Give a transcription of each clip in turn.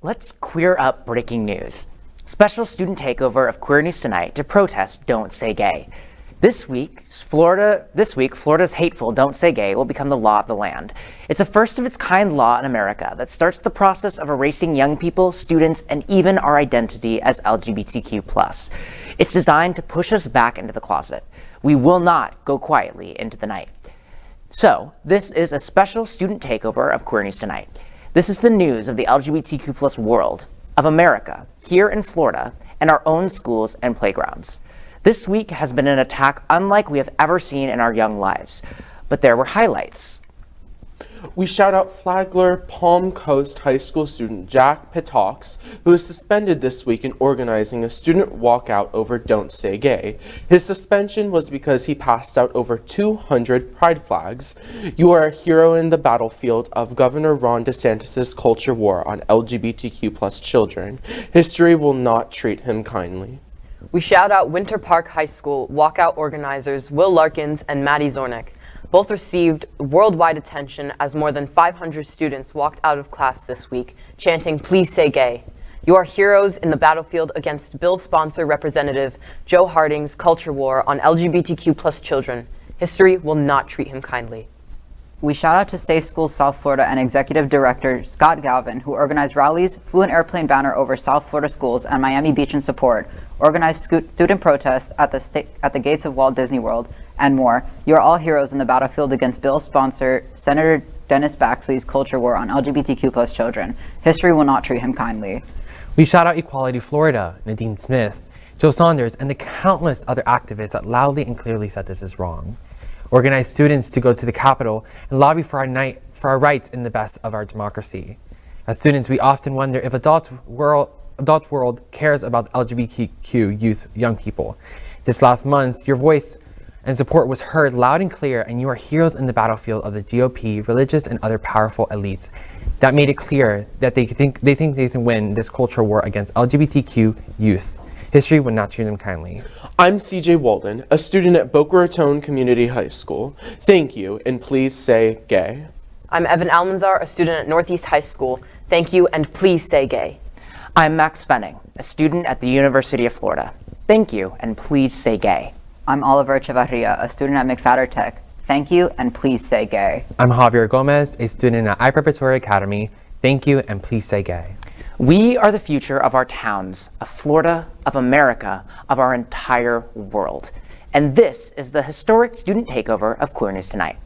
Let's queer up breaking news. Special student takeover of Queer News Tonight to protest Don't Say Gay. This week, Florida's hateful Don't Say Gay will become the law of the land. It's a first of its kind law in America that starts the process of erasing young people, students, and even our identity as LGBTQ+. It's designed to push us back into the closet. We will not go quietly into the night. So, this is a special student takeover of Queer News Tonight. This is the news of the LGBTQ+ world, of America, here in Florida, and our own schools and playgrounds. This week has been an attack unlike we have ever seen in our young lives, but there were highlights. We shout out Flagler Palm Coast High School student Jack Pitox, who was suspended this week in organizing a student walkout over Don't Say Gay. His suspension was because he passed out over 200 pride flags. You are a hero in the battlefield of Governor Ron DeSantis' culture war on LGBTQ+ children. History will not treat him kindly. We shout out Winter Park High School walkout organizers Will Larkins and Maddie Zornick. Both received worldwide attention as more than 500 students walked out of class this week, chanting, "Please say gay." You are heroes in the battlefield against bill sponsor Representative Joe Harding's culture war on LGBTQ+ children. History will not treat him kindly. We shout out to Safe Schools South Florida and Executive Director Scott Galvin, who organized rallies, flew an airplane banner over South Florida schools and Miami Beach in support, organized student protests at the gates of Walt Disney World, and more. You are all heroes in the battlefield against bill sponsor Senator Dennis Baxley's culture war on LGBTQ+ children. History will not treat him kindly. We shout out Equality Florida, Nadine Smith, Joe Saunders, and the countless other activists that loudly and clearly said this is wrong. Organize students to go to the Capitol and lobby for our rights in the best of our democracy. As students, we often wonder if adult world cares about LGBTQ youth, young people. This last month, your voice and support was heard loud and clear, and you are heroes in the battlefield of the GOP, religious, and other powerful elites that made it clear that they think they can win this cultural war against LGBTQ youth. History would not treat them kindly. I'm CJ Walden, a student at Boca Raton Community High School. Thank you, and please say gay. I'm Evan Almanzar, a student at Northeast High School. Thank you, and please say gay. I'm Max Fenning, a student at the University of Florida. Thank you, and please say gay. I'm Oliver Echevarria, a student at McFadder Tech. Thank you, and please say gay. I'm Javier Gomez, a student at iPreparatory Academy. Thank you, and please say gay. We are the future of our towns, of Florida, of America, of our entire world. And this is the historic student takeover of Queer News Tonight.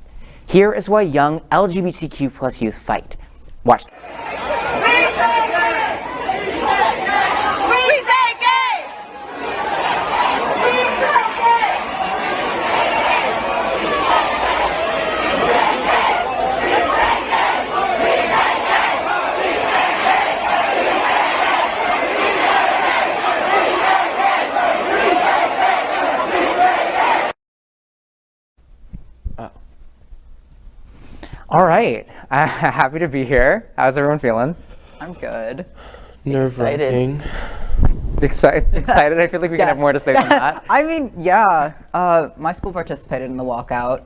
Here is why young LGBTQ+ youth fight. Watch. All right, happy to be here. How's everyone feeling? I'm good. Nerve-wracking. Excited. I feel like we can have more to say than that. I mean, yeah. My school participated in the walkout.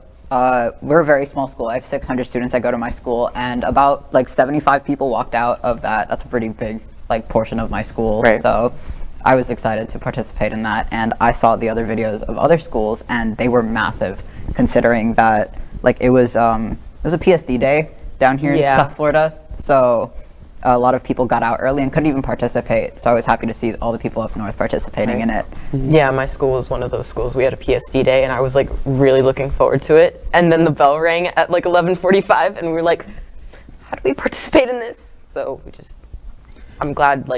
We're a very small school. I have 600 students that go to my school, and about 75 people walked out of that. That's a pretty big portion of my school. Right. So I was excited to participate in that, and I saw the other videos of other schools, and they were massive, considering that it was a PSD day down here in South Florida. So a lot of people got out early and couldn't even participate. So I was happy to see all the people up north participating in it. Yeah, my school was one of those schools. We had a PSD day, and I was really looking forward to it. And then the bell rang at 11:45, and we were like, how do we participate in this? So I'm glad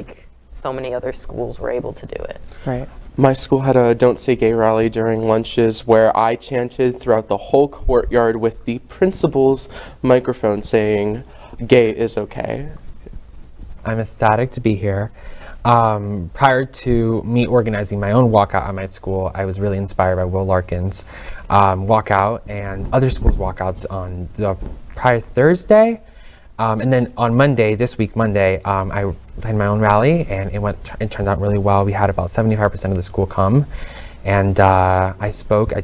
so many other schools were able to do it. Right. My school had a Don't Say Gay rally during lunches where I chanted throughout the whole courtyard with the principal's microphone saying, "Gay is okay." I'm ecstatic to be here. Prior to me organizing my own walkout at my school, I was really inspired by Will Larkins' walkout and other schools' walkouts on the prior Thursday. And then on Monday, this week, Monday, I had my own rally, and it turned out really well. We had about 75% of the school come, and I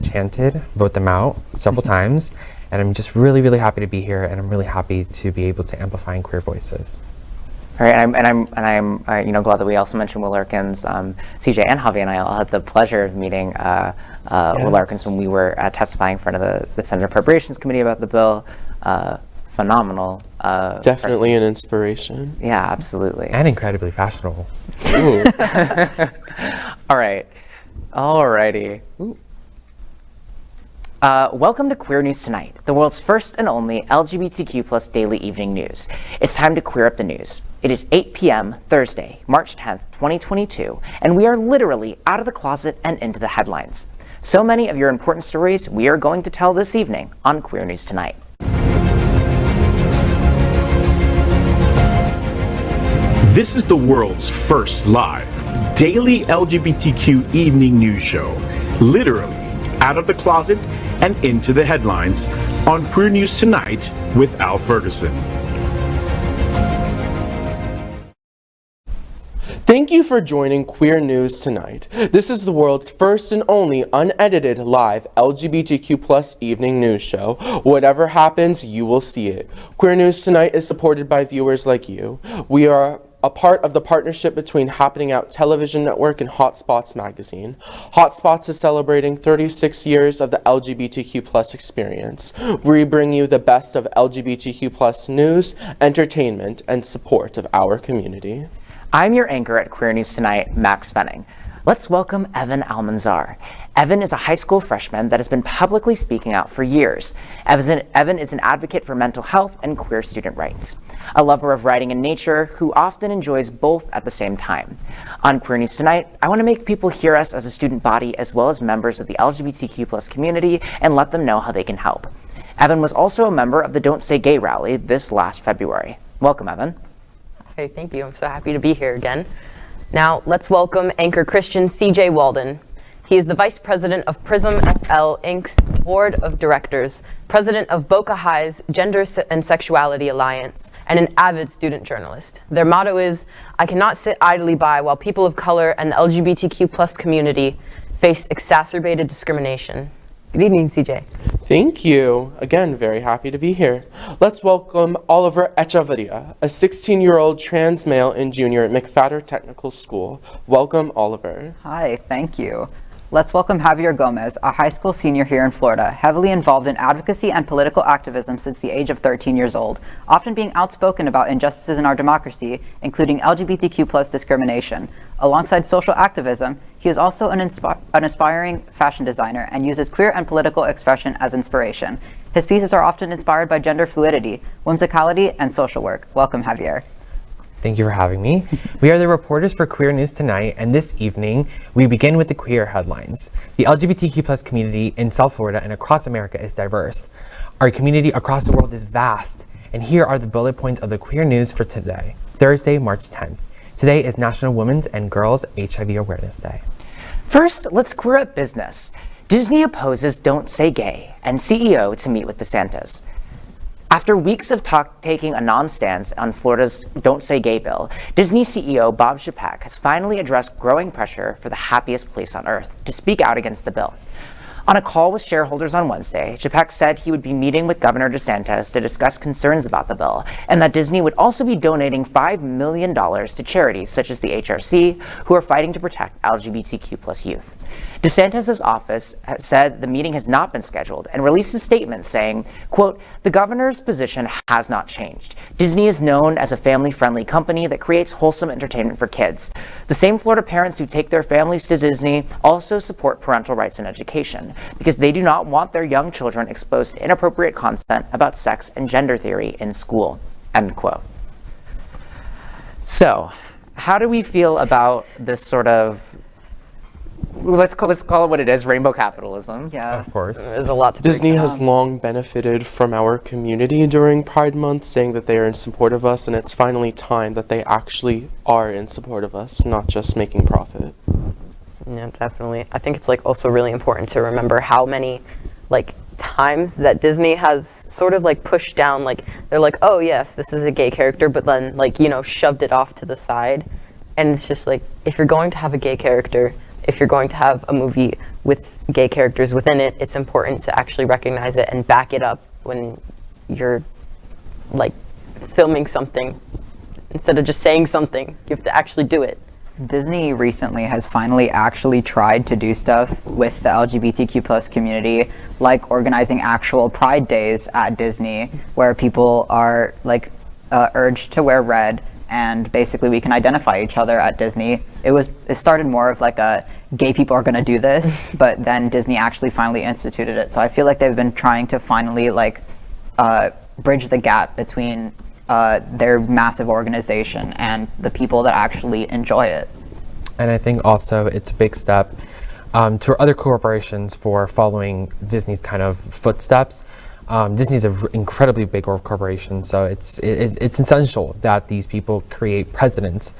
chanted, vote them out several times, and I'm just really, really happy to be here, and I'm really happy to be able to amplify queer voices. Right, I'm glad that we also mentioned Will Larkins. CJ and Javi and I all had the pleasure of meeting Will Larkins when we were testifying in front of the Senate Appropriations Committee about the bill. Phenomenal. Definitely person. an inspiration. Yeah, absolutely. And incredibly fashionable. Ooh. All right. Alrighty. Welcome to Queer News Tonight, the world's first and only LGBTQ plus daily evening news. It's time to queer up the news. It is 8 p.m. Thursday, March 10th, 2022, and we are literally out of the closet and into the headlines. So many of your important stories we are going to tell this evening on Queer News Tonight. This is the world's first live daily LGBTQ evening news show, literally out of the closet and into the headlines on Queer News Tonight with Al Ferguson. Thank you for joining Queer News Tonight. This is the world's first and only unedited live LGBTQ plus evening news show. Whatever happens, you will see it. Queer News Tonight is supported by viewers like you. We are a part of the partnership between Happening Out Television Network and Hotspots magazine. Hotspots is celebrating 36 years of the LGBTQ plus experience. We bring you the best of LGBTQ plus news, entertainment, and support of our community. I'm your anchor at Queer News Tonight, Max Fenning. Let's welcome Evan Almanzar. Evan is a high school freshman that has been publicly speaking out for years. Evan is an advocate for mental health and queer student rights, a lover of writing and nature who often enjoys both at the same time. On Queer News Tonight, I want to make people hear us as a student body as well as members of the LGBTQ plus community and let them know how they can help. Evan was also a member of the Don't Say Gay rally this last February. Welcome, Evan. Hey, thank you. I'm so happy to be here again. Now, let's welcome anchor Christian C.J. Walden. He is the Vice President of Prism FL Inc.'s Board of Directors, President of Boca High's Gender and Sexuality Alliance, and an avid student journalist. Their motto is, "I cannot sit idly by while people of color and the LGBTQ plus community face exacerbated discrimination." Good evening, CJ. Thank you. Again, very happy to be here. Let's welcome Oliver Echevarria, a 16-year-old trans male and junior at McFadder Technical School. Welcome, Oliver. Hi, thank you. Let's welcome Javier Gomez, a high school senior here in Florida, heavily involved in advocacy and political activism since the age of 13 years old, often being outspoken about injustices in our democracy, including LGBTQ plus discrimination. Alongside social activism, he is also an aspiring fashion designer and uses queer and political expression as inspiration. His pieces are often inspired by gender fluidity, whimsicality, and social work. Welcome, Javier. Thank you for having me. We are the reporters for Queer News Tonight, and this evening, we begin with the queer headlines. The LGBTQ plus community in South Florida and across America is diverse. Our community across the world is vast, and here are the bullet points of the queer news for today, Thursday, March 10th. Today is National Women's and Girls HIV Awareness Day. First, let's queer up business. Disney opposes Don't Say Gay and CEO to meet with DeSantis. After weeks of taking a non-stance on Florida's Don't Say Gay bill, Disney CEO Bob Chapek has finally addressed growing pressure for the happiest place on earth to speak out against the bill. On a call with shareholders on Wednesday, Chapek said he would be meeting with Governor DeSantis to discuss concerns about the bill, and that Disney would also be donating $5 million to charities such as the HRC, who are fighting to protect LGBTQ plus youth. DeSantis' office said the meeting has not been scheduled and released a statement saying, quote, "The governor's position has not changed. Disney is known as a family-friendly company that creates wholesome entertainment for kids. The same Florida parents who take their families to Disney also support parental rights and education because they do not want their young children exposed to inappropriate content about sex and gender theory in school," end quote. So, how do we feel about this sort of, let's call it what it is, rainbow capitalism? Yeah. Of course. There's a lot to break Disney down. has long benefited from our community during Pride Month, saying that they are in support of us, and it's finally time that they actually are in support of us, not just making profit. Yeah, definitely. I think it's like also really important to remember how many like times that Disney has sort of like pushed down, like they're like, oh yes, this is a gay character, but then like, you know, shoved it off to the side. And it's just like, if you're going to have a gay character, if you're going to have a movie with gay characters within it, it's important to actually recognize it and back it up when you're like filming something Instead of just saying something, you have to actually do it. Disney recently has finally actually tried to do stuff with the LGBTQ plus community, like organizing actual Pride Days at Disney, where people are like urged to wear red, and basically we can identify each other at Disney. It started more of like a gay people are going to do this, but then Disney actually finally instituted it. So I feel like they've been trying to finally like bridge the gap between their massive organization and the people that actually enjoy it. And I think also it's a big step to other corporations for following Disney's kind of footsteps. Disney's an incredibly big corporation, so it's essential that these people create precedents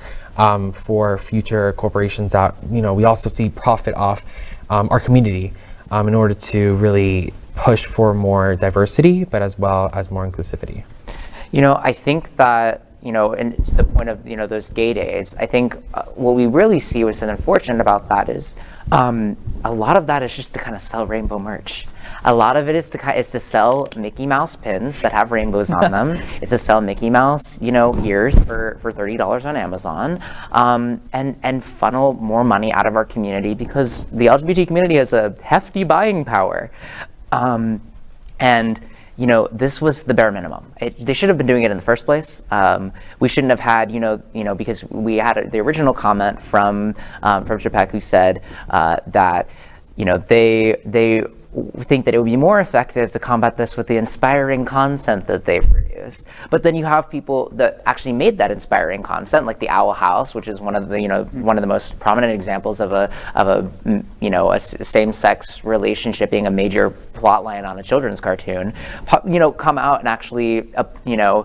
for future corporations that, you know, we also see profit off our community in order to really push for more diversity, but as well as more inclusivity. You know, I think that, you know, and to the point of, you know, those gay days, I think what we really see what's unfortunate about that is a lot of that is just to kind of sell rainbow merch. A lot of it is to sell Mickey Mouse pins that have rainbows on them. It's to sell Mickey Mouse, you know, ears for $30 on Amazon, and funnel more money out of our community, because the LGBT community has a hefty buying power. And you know, this was the bare minimum. They should have been doing it in the first place. We shouldn't have had, you know, because we had the original comment from Chapek, who said that, you know, they think that it would be more effective to combat this with the inspiring content that they produce. But then you have people that actually made that inspiring content, like the Owl House, which is one of the, you know, one of the most prominent examples of a you know, a same-sex relationship being a major plot line on a children's cartoon. You know, come out and actually, you know,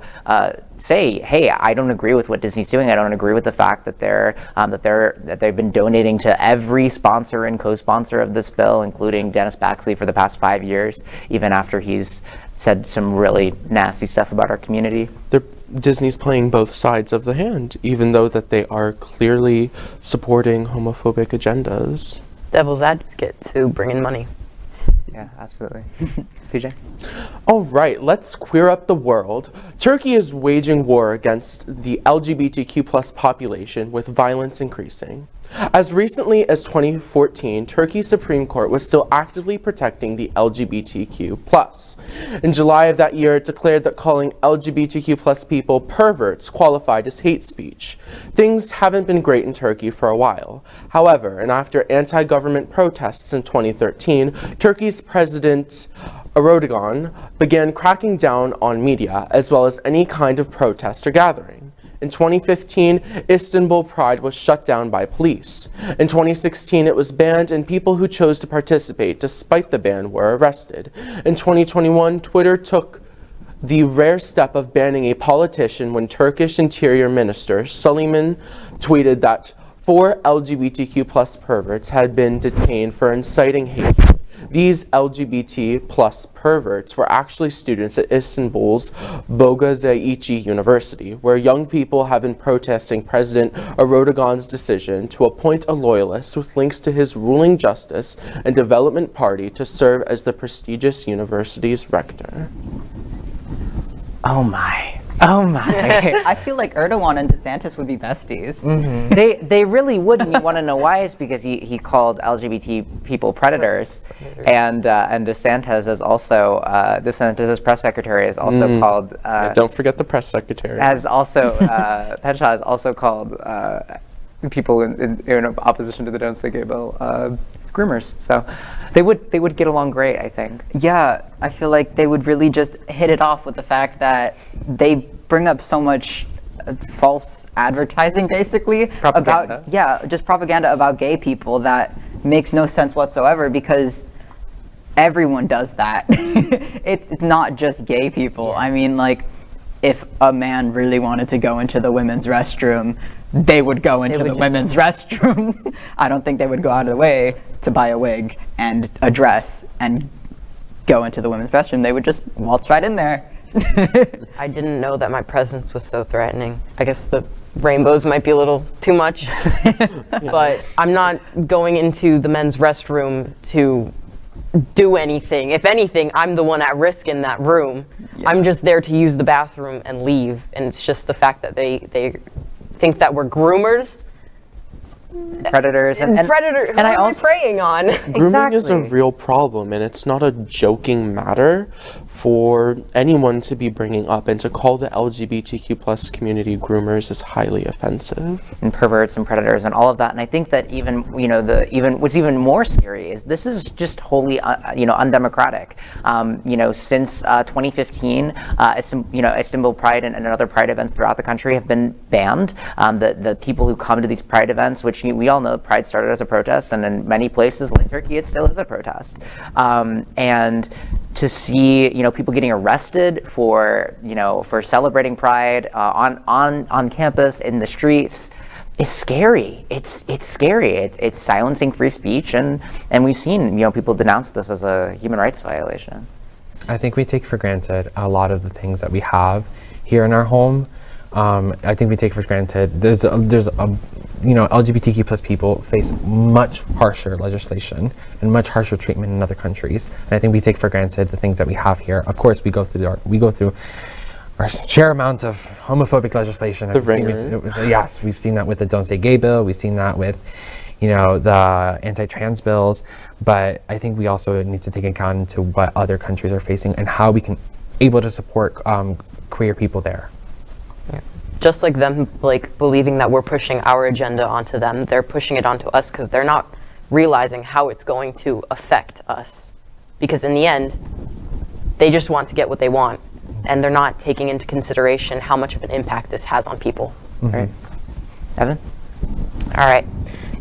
say, hey, I don't agree with what Disney's doing. I don't agree with the fact that they've been donating to every sponsor and co-sponsor of this bill, including Dennis Baxley, for the past 5 years, even after he's said some really nasty stuff about our community. Disney's playing both sides of the hand, even though that they are clearly supporting homophobic agendas. Devil's advocate to bring in money. Yeah, absolutely. CJ? All right, let's queer up the world. Turkey is waging war against the LGBTQ plus population, with violence increasing. As recently as 2014, Turkey's Supreme Court was still actively protecting the LGBTQ+. In July of that year, it declared that calling LGBTQ+ people perverts qualified as hate speech. Things haven't been great in Turkey for a while. However, and after anti-government protests in 2013, Turkey's President Erdogan began cracking down on media, as well as any kind of protest or gathering. In 2015, Istanbul Pride was shut down by police. In 2016, it was banned, and people who chose to participate despite the ban were arrested. In 2021, Twitter took the rare step of banning a politician when Turkish Interior Minister Suleiman tweeted that 4 LGBTQ+ perverts had been detained for inciting hate. These LGBT+ perverts were actually students at Istanbul's Boğaziçi University, where young people have been protesting President Erdogan's decision to appoint a loyalist with links to his ruling Justice and Development Party to serve as the prestigious university's rector. Oh my. Oh my. I feel like Erdogan and DeSantis would be besties. Mm-hmm. They really would, and you want to know why? Is because he called LGBT people predators, and DeSantis is also DeSantis' press secretary is also called. Don't forget the press secretary. Has also Penshaw has also called people in opposition to the Don't Say Gay bill groomers. So they would get along great, I think. Yeah, I feel like they would really just hit it off with the fact that they bring up so much false advertising, basically, Propaganda. about just propaganda about gay people that makes no sense whatsoever, because everyone does that. It's not just gay people. I mean, like, if a man really wanted to go into the women's restroom, they would go into the women's restroom. I don't think they would go out of the way to buy a wig and a dress and go into the women's restroom. They would just waltz right in there. I didn't know that my presence was so threatening. I guess the rainbows might be a little too much, but I'm not going into the men's restroom to do anything. If anything, I'm the one at risk in that room. Yeah. I'm just there to use the bathroom and leave. And it's just the fact that they think that we're groomers. Predators and predator. Who and am I preying on? Grooming is a real problem, and it's not a joking matter for anyone to be bringing up, and to call the LGBTQ plus community groomers is highly offensive. And perverts and predators and all of that. And I think that even what's even more scary is this is just wholly undemocratic. Since 2015, Istanbul Pride and other Pride events throughout the country have been banned. The people who come to these Pride events, which we all know Pride started as a protest, and in many places like Turkey it still is a protest. And to see people getting arrested for celebrating Pride on campus in the streets is scary. It's scary. It's silencing free speech, and we've seen people denounce this as a human rights violation. I think we take for granted a lot of the things that we have here in our home. I think we take for granted. There's LGBTQ plus people face much harsher legislation and much harsher treatment in other countries. And I think we take for granted the things that we have here. Of course, we go through our share amount of homophobic legislation. Yes, we've seen that with the Don't Say Gay bill. We've seen that with the anti-trans bills. But I think we also need to take account into what other countries are facing and how we can able to support queer people there. Just like them, believing that we're pushing our agenda onto them, they're pushing it onto us because they're not realizing how it's going to affect us. Because in the end, they just want to get what they want, and they're not taking into consideration how much of an impact this has on people. Mm-hmm. Right. Evan? All right.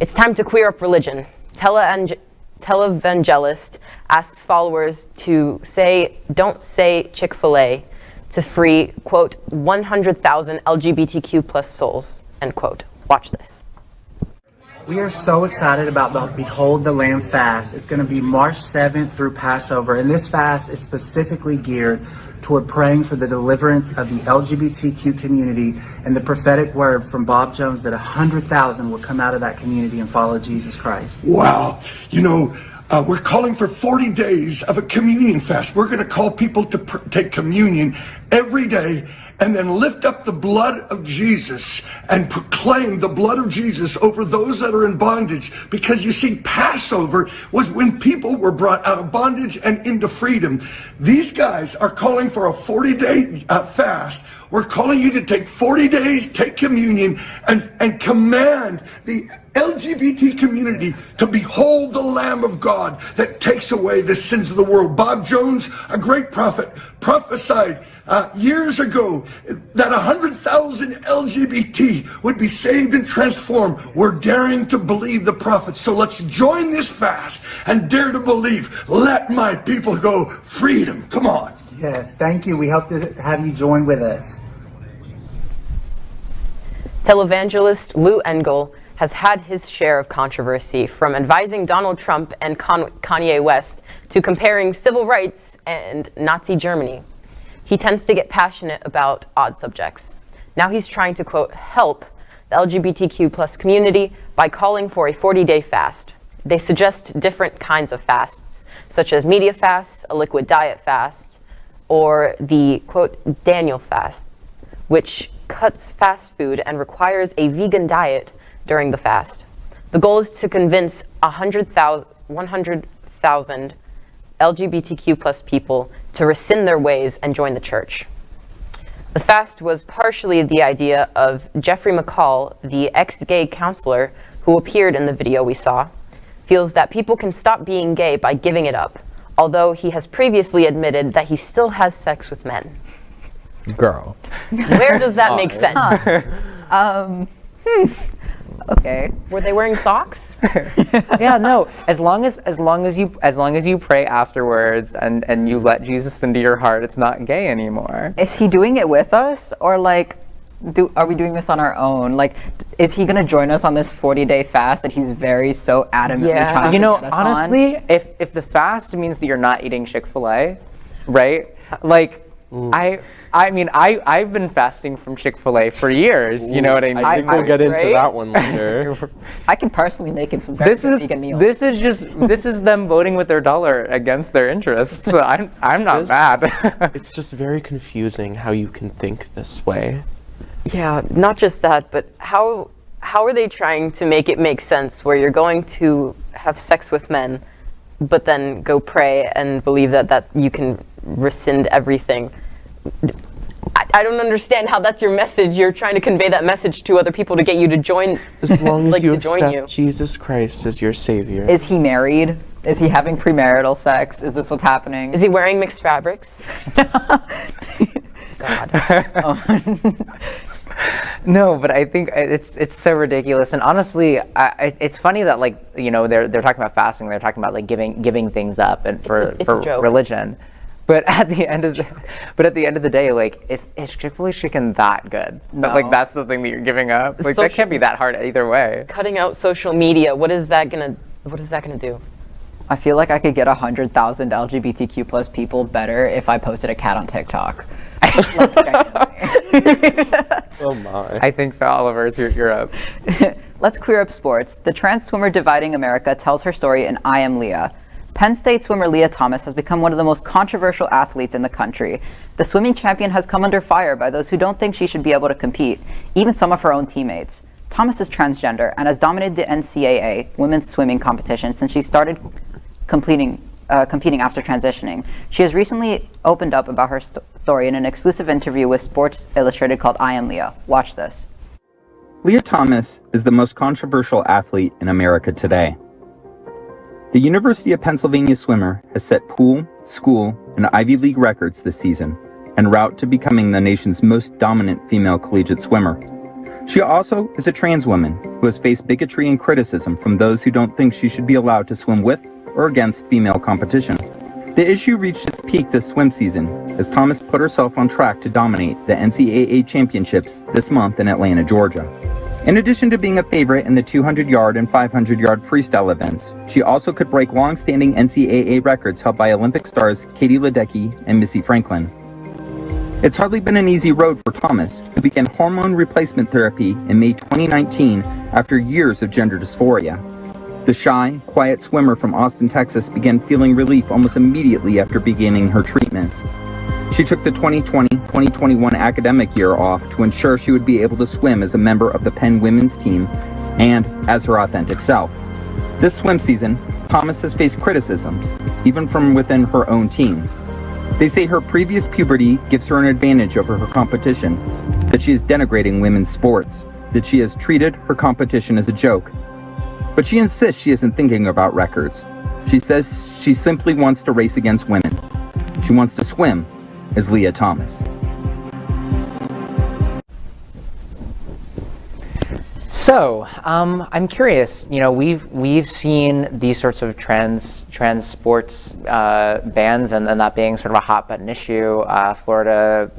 It's time to queer up religion. Televangelist asks followers to don't say Chick-fil-A, to free, quote, 100,000 LGBTQ plus souls, end quote. Watch this. We are so excited about the Behold the Lamb fast. It's going to be March 7th through Passover, and this fast is specifically geared toward praying for the deliverance of the LGBTQ community and the prophetic word from Bob Jones that 100,000 will come out of that community and follow Jesus Christ. Wow. We're calling for 40 days of a communion fast. We're going to call people to take communion every day and then lift up the blood of Jesus and proclaim the blood of Jesus over those that are in bondage. Because you see, Passover was when people were brought out of bondage and into freedom. These guys are calling for a 40-day fast. We're calling you to take 40 days, take communion, and command the LGBT community to behold the Lamb of God that takes away the sins of the world. Bob Jones, a great prophet, prophesied years ago that 100,000 LGBT would be saved and transformed. We're daring to believe the prophet. So let's join this fast and dare to believe. Let my people go. Freedom. Come on. Yes, thank you. We hope to have you join with us. Televangelist Lou Engle has had his share of controversy, from advising Donald Trump and Kanye West to comparing civil rights and Nazi Germany. He tends to get passionate about odd subjects. Now he's trying to, quote, help the LGBTQ plus community by calling for a 40-day fast. They suggest different kinds of fasts, such as media fasts, a liquid diet fast, or the, quote, Daniel fast, which cuts fast food and requires a vegan diet during the fast. The goal is to convince 100,000 LGBTQ plus people to rescind their ways and join the church. The fast was partially the idea of Jeffrey McCall, the ex-gay counselor who appeared in the video we saw, feels that people can stop being gay by giving it up, although he has previously admitted that he still has sex with men. Girl. Where does that make sense? Okay. Were they wearing socks? Yeah, no. As long as you pray afterwards and you let Jesus into your heart, it's not gay anymore. Is he doing it with us, or are we doing this on our own? Is he going to join us on this 40-day fast that he's so adamantly trying to get us honestly, if the fast means that you're not eating Chick-fil-A, right? I mean, I've been fasting from Chick-fil-A for years. You know what I mean? I think we'll get into right? that one later. I can personally make him some very good vegan meals. This is them voting with their dollar against their interests. So I'm not mad. It's just very confusing how you can think this way. Yeah, not just that, but how are they trying to make it make sense where you're going to have sex with men, but then go pray and believe that you can rescind everything? I don't understand how that's your message. You're trying to convey that message to other people to get you to join. As long as like, you to join accept you. Jesus Christ as your savior. Is he married? Is he having premarital sex? Is this what's happening? Is he wearing mixed fabrics? God. No, but I think it's so ridiculous, and honestly, it's funny that like they're talking about fasting, they're talking about like giving things up and for joke. religion, but at the end of the day, like is Chick-fil-A chicken that good? No. Like that's the thing that you're giving up. Like that can't be that hard either way. Cutting out social media. What is that gonna do? I feel like I could get 100,000 LGBTQ plus people better if I posted a cat on TikTok. Oh my. I think so, Oliver. You're up. Let's clear up sports. The trans swimmer dividing America tells her story in I Am Leah. Penn State swimmer Leah Thomas has become one of the most controversial athletes in the country. The swimming champion has come under fire by those who don't think she should be able to compete, even some of her own teammates. Thomas is transgender and has dominated the NCAA women's swimming competition since she started competing after transitioning. She has recently opened up about her story in an exclusive interview with Sports Illustrated called I Am Leah. Watch this. Leah Thomas is the most controversial athlete in America today. The University of Pennsylvania swimmer has set pool, school, and Ivy League records this season, en route to becoming the nation's most dominant female collegiate swimmer. She also is a trans woman who has faced bigotry and criticism from those who don't think she should be allowed to swim with or against female competition. The issue reached its peak this swim season as Thomas put herself on track to dominate the NCAA championships this month in Atlanta, Georgia. In addition to being a favorite in the 200-yard and 500-yard freestyle events, she also could break long-standing NCAA records held by Olympic stars Katie Ledecky and Missy Franklin. It's hardly been an easy road for Thomas, who began hormone replacement therapy in May 2019 after years of gender dysphoria. The shy, quiet swimmer from Austin, Texas began feeling relief almost immediately after beginning her treatments. She took the 2020-2021 academic year off to ensure she would be able to swim as a member of the Penn women's team and as her authentic self. This swim season, Thomas has faced criticisms, even from within her own team. They say her previous puberty gives her an advantage over her competition, that she is denigrating women's sports, that she has treated her competition as a joke. But she insists she isn't thinking about records. She says she simply wants to race against women. She wants to swim as Leah Thomas. So, I'm curious. We've seen these sorts of trans sports bans, and that being sort of a hot button issue. Florida,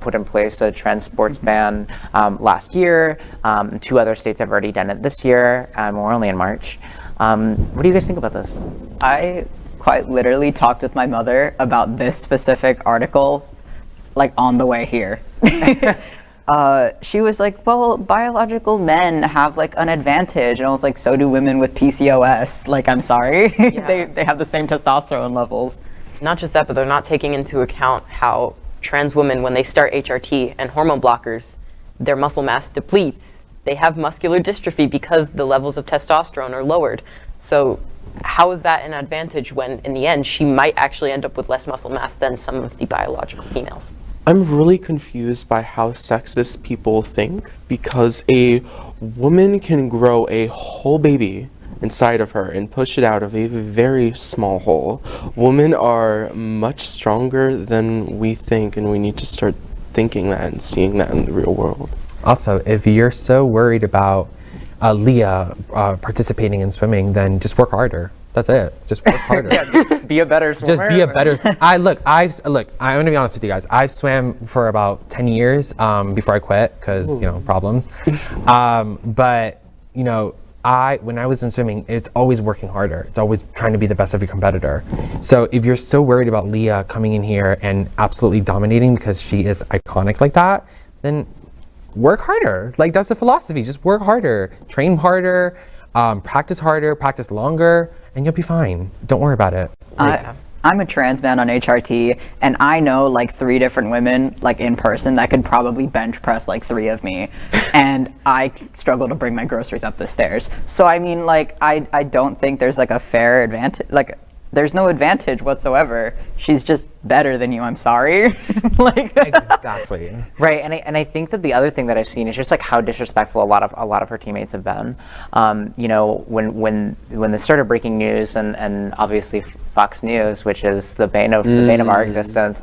put in place a trans sports ban last year. 2 other states have already done it this year. We're only in March. What do you guys think about this? I quite literally talked with my mother about this specific article, like on the way here. She was like, well, biological men have like an advantage. And I was like, so do women with PCOS. Like, I'm sorry. Yeah. they have the same testosterone levels. Not just that, but they're not taking into account how trans women, when they start HRT and hormone blockers, their muscle mass depletes. They have muscular dystrophy because the levels of testosterone are lowered. So how is that an advantage when, in the end, she might actually end up with less muscle mass than some of the biological females? I'm really confused by how sexist people think, because a woman can grow a whole baby inside of her and push it out of a very small hole. Women are much stronger than we think, and we need to start thinking that and seeing that in the real world. Also, if you're so worried about Leah participating in swimming, then just work harder. That's it. Just work harder. Be a better swimmer. Just be a better. I'm gonna be honest with you guys. I've swam for about 10 years before I quit because problems. But when I was in swimming, it's always working harder. It's always trying to be the best of your competitor. So if you're so worried about Leah coming in here and absolutely dominating because she is iconic like that, then work harder. Like, that's the philosophy. Just work harder, train harder, practice harder, practice longer, and you'll be fine. Don't worry about it. I'm a trans man on HRT, and I know like 3 different women like in person that could probably bench press like 3 of me, and I struggle to bring my groceries up the stairs. So I mean, like, I don't think there's like a fair advantage. Like, there's no advantage whatsoever. She's just better than you. I'm sorry. Like, Exactly. Right, and I think that the other thing that I've seen is just like how disrespectful a lot of her teammates have been. You know, when they started breaking news, and obviously Fox News, which is the bane of our existence,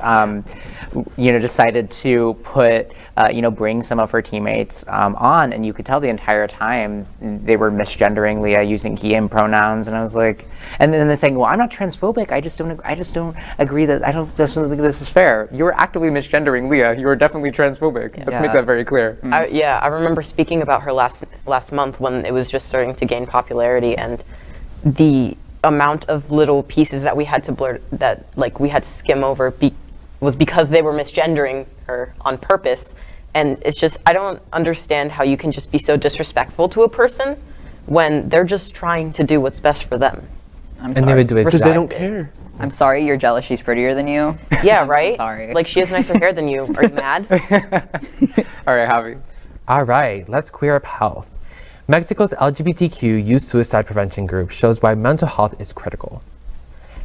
you know, decided to put you know, bring some of her teammates on, and you could tell the entire time they were misgendering Leah, using he/him pronouns, and I was like, and then they're saying, well, I'm not transphobic. I just don't agree that I don't think this is fair. You were actively misgendering Leah. You were definitely transphobic. Let's make that very clear. I remember speaking about her last month when it was just starting to gain popularity, and the amount of little pieces that we had to blur, that like we had to skim over, was because they were misgendering her on purpose. And it's just, I don't understand how you can just be so disrespectful to a person when they're just trying to do what's best for them. They would do it Because they don't care. I'm sorry, you're jealous she's prettier than you. Yeah, right? Sorry. Like, she has nicer hair than you. Are you mad? All right, Javi. All right, let's queer up health. Mexico's LGBTQ youth suicide prevention group shows why mental health is critical.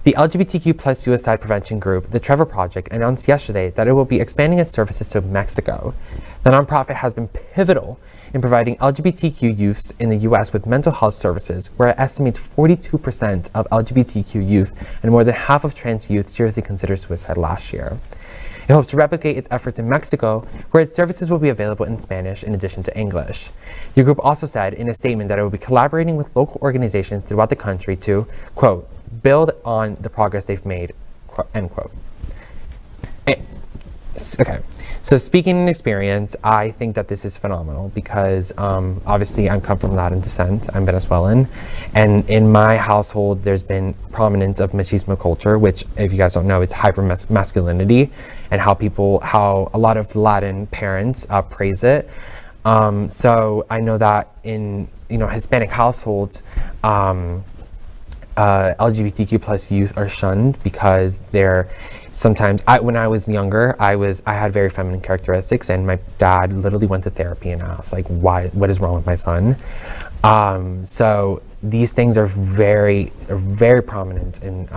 The LGBTQ plus suicide prevention group, the Trevor Project, announced yesterday that it will be expanding its services to Mexico. The nonprofit has been pivotal in providing LGBTQ youths in the U.S. with mental health services, where it estimates 42% of LGBTQ youth and more than half of trans youth seriously considered suicide last year. It hopes to replicate its efforts in Mexico, where its services will be available in Spanish in addition to English. The group also said in a statement that it will be collaborating with local organizations throughout the country to, quote, build on the progress they've made, end quote. Okay, so speaking in experience, I think that this is phenomenal because obviously I come from Latin descent, I'm Venezuelan, and in my household there's been prominence of machismo culture, which, if you guys don't know, it's hyper masculinity, and how a lot of Latin parents praise it. So I know that in, you know, Hispanic households, LGBTQ plus youth are shunned because they're sometimes, when I was younger, I had very feminine characteristics, and my dad literally went to therapy and asked, like, what is wrong with my son? So these things are very prominent in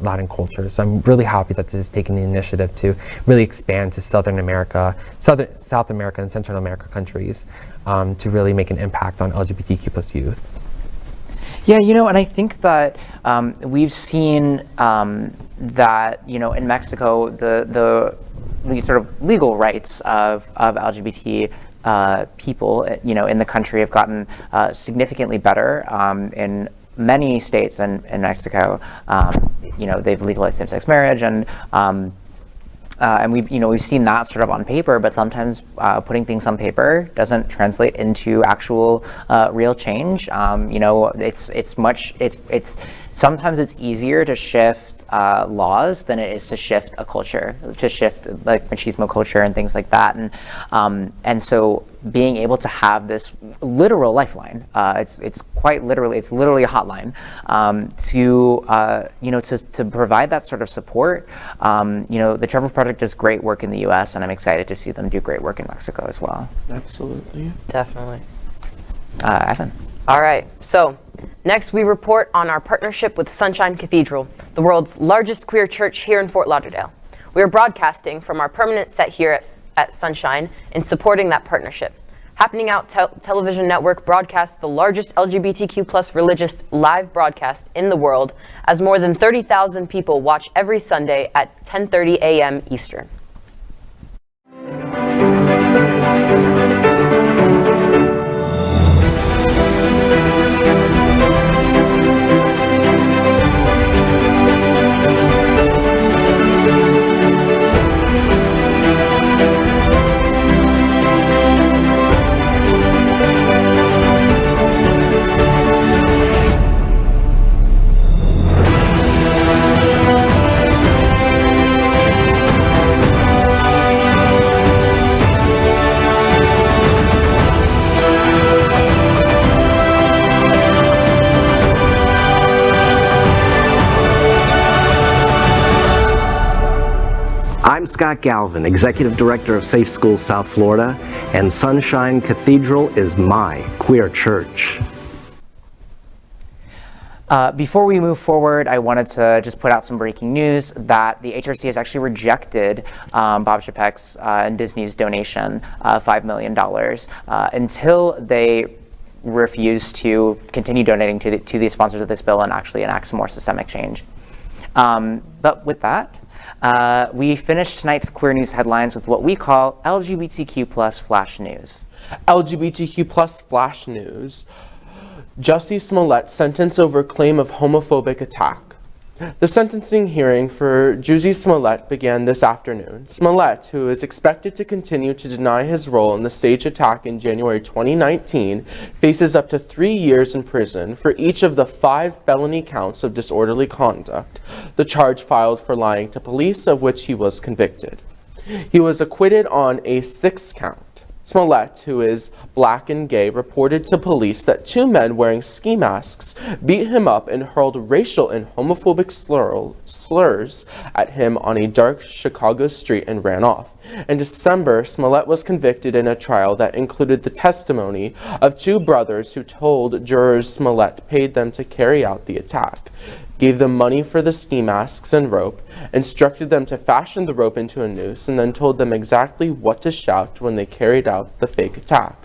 Latin culture. So I'm really happy that this is taking the initiative to really expand to South America and Central America countries to really make an impact on LGBTQ plus youth. Yeah, you know, and I think that we've seen that, you know, in Mexico, the sort of legal rights of LGBT people, you know, in the country have gotten significantly better in many states in Mexico. You know, they've legalized same-sex marriage, and we've seen that sort of on paper, but sometimes putting things on paper doesn't translate into actual real change. You know, it's sometimes it's easier to shift laws than it is to shift a culture, to shift like machismo culture and things like that. And so being able to have this literal lifeline, it's quite literally, it's literally a hotline to provide that sort of support. You know, the Trevor Project does great work in the U.S., and I'm excited to see them do great work in Mexico as well. Absolutely. Definitely. Evan. All right, so next we report on our partnership with Sunshine Cathedral, the world's largest queer church here in Fort Lauderdale. We are broadcasting from our permanent set here at Sunshine in supporting that partnership. Happening Out Television Network broadcasts the largest LGBTQ plus religious live broadcast in the world, as more than 30,000 people watch every Sunday at 10:30 a.m. Eastern. Scott Galvin, Executive Director of Safe Schools South Florida, and Sunshine Cathedral is my queer church. Before we move forward, I wanted to just put out some breaking news that the HRC has actually rejected Bob Chapek's and Disney's donation of $5 million until they refuse to continue donating to the sponsors of this bill and actually enact some more systemic change. But with that, we finished tonight's Queer News headlines with what we call LGBTQ+ flash news. LGBTQ+ flash news. Jussie Smollett sentenced over claim of homophobic attack. The sentencing hearing for Jussie Smollett began this afternoon. Smollett, who is expected to continue to deny his role in the staged attack in January 2019, faces up to 3 years in prison for each of the 5 felony counts of disorderly conduct, the charge filed for lying to police, of which he was convicted. He was acquitted on a 6th count. Smollett, who is black and gay, reported to police that 2 men wearing ski masks beat him up and hurled racial and homophobic slurs at him on a dark Chicago street and ran off. In December, Smollett was convicted in a trial that included the testimony of 2 brothers who told jurors Smollett paid them to carry out the attack, gave them money for the ski masks and rope, instructed them to fashion the rope into a noose, and then told them exactly what to shout when they carried out the fake attack.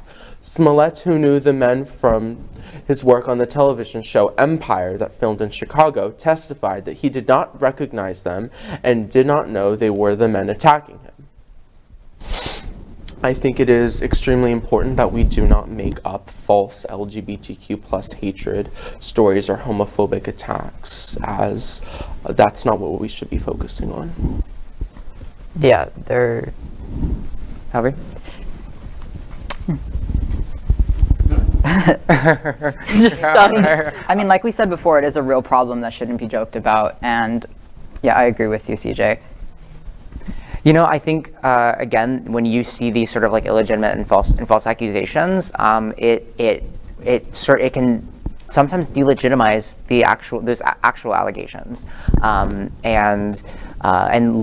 Smollett, who knew the men from his work on the television show Empire that filmed in Chicago, testified that he did not recognize them and did not know they were the men attacking him. I think it is extremely important that we do not make up false LGBTQ+ hatred stories or homophobic attacks, as that's not what we should be focusing on. Yeah, they're... Harvey? just stunned. I mean, like we said before, it is a real problem that shouldn't be joked about, and yeah, I agree with you, CJ. You know, I think again, when you see these sort of like illegitimate and false accusations, it can sometimes delegitimize those actual allegations, and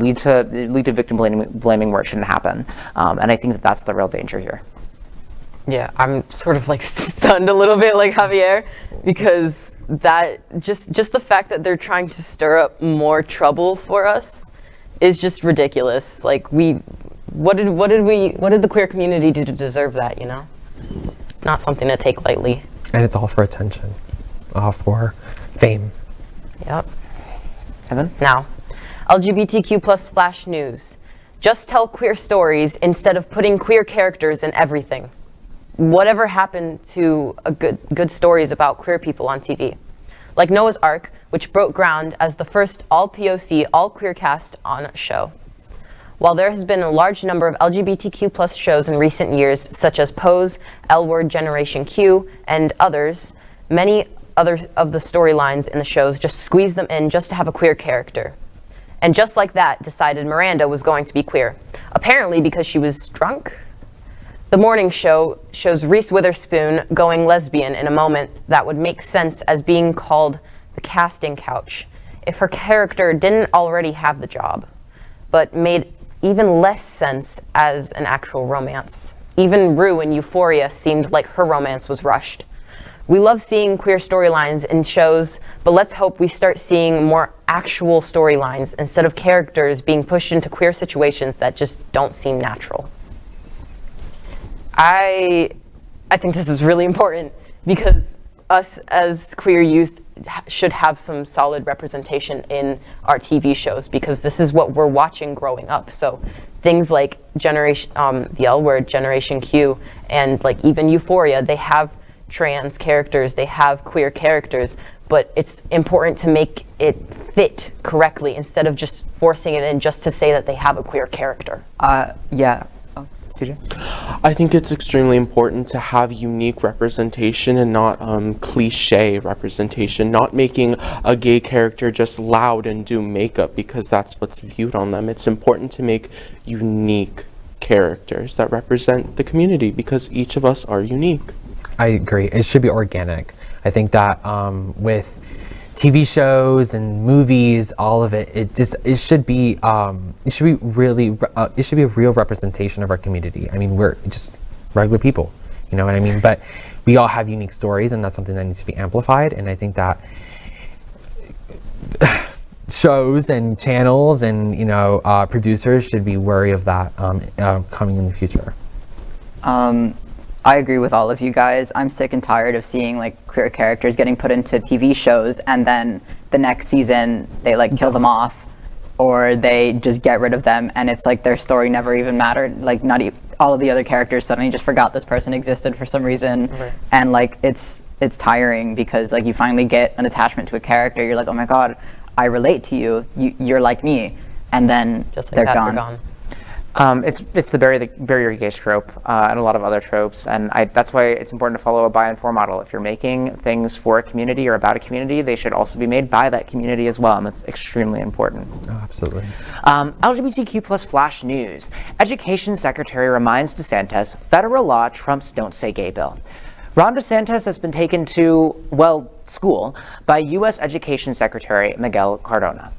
lead to victim blaming where it shouldn't happen. And I think that that's the real danger here. Yeah, I'm sort of like stunned a little bit like Javier, because that just the fact that they're trying to stir up more trouble for us is just ridiculous. Like, what did the queer community do to deserve that, you know? It's not something to take lightly. And it's all for attention, all for fame. Yep. Evan? Now, LGBTQ+ flash news. Just tell queer stories instead of putting queer characters in everything. Whatever happened to good stories about queer people on TV? Like Noah's Ark, which broke ground as the first all-POC, all-queer cast on a show. While there has been a large number of LGBTQ+ shows in recent years, such as Pose, L Word, Generation Q, and others, many other of the storylines in the shows just squeezed them in just to have a queer character. And just like that, decided Miranda was going to be queer. Apparently because she was drunk? The morning show shows Reese Witherspoon going lesbian in a moment that would make sense as being called the casting couch if her character didn't already have the job, but made even less sense as an actual romance. Even Rue in Euphoria seemed like her romance was rushed. We love seeing queer storylines in shows, but let's hope we start seeing more actual storylines instead of characters being pushed into queer situations that just don't seem natural. I think this is really important because us as queer youth should have some solid representation in our TV shows, because this is what we're watching growing up. So things like the L Word, Generation Q, and like even Euphoria, they have trans characters, they have queer characters, but it's important to make it fit correctly instead of just forcing it in just to say that they have a queer character. Yeah. CJ? I think it's extremely important to have unique representation and not cliche representation, not making a gay character just loud and do makeup because that's what's viewed on them. It's important to make unique characters that represent the community because each of us are unique. I agree. It should be organic. I think that with TV shows and movies, all of it. It should be really it should be a real representation of our community. I mean, we're just regular people, you know what I mean? But we all have unique stories, and that's something that needs to be amplified. And I think that shows and channels and producers should be wary of that coming in the future. I agree with all of you guys. I'm sick and tired of seeing like queer characters getting put into TV shows and then the next season they like kill them off or they just get rid of them and it's like their story never even mattered. Like all of the other characters suddenly just forgot this person existed for some reason. Right. And like it's tiring because like you finally get an attachment to a character. You're like, oh my God, I relate to you. You're like me. And then just like they're that, gone. they're gone. It's the bury your gays trope and a lot of other tropes, and that's why it's important to follow a by and for model. If you're making things for a community or about a community, they should also be made by that community as well, and that's extremely important. Oh, absolutely. LGBTQ plus flash news. Education Secretary reminds DeSantis federal law trumps Don't Say Gay bill. Ron DeSantis has been taken to, school by U.S. Education Secretary Miguel Cardona.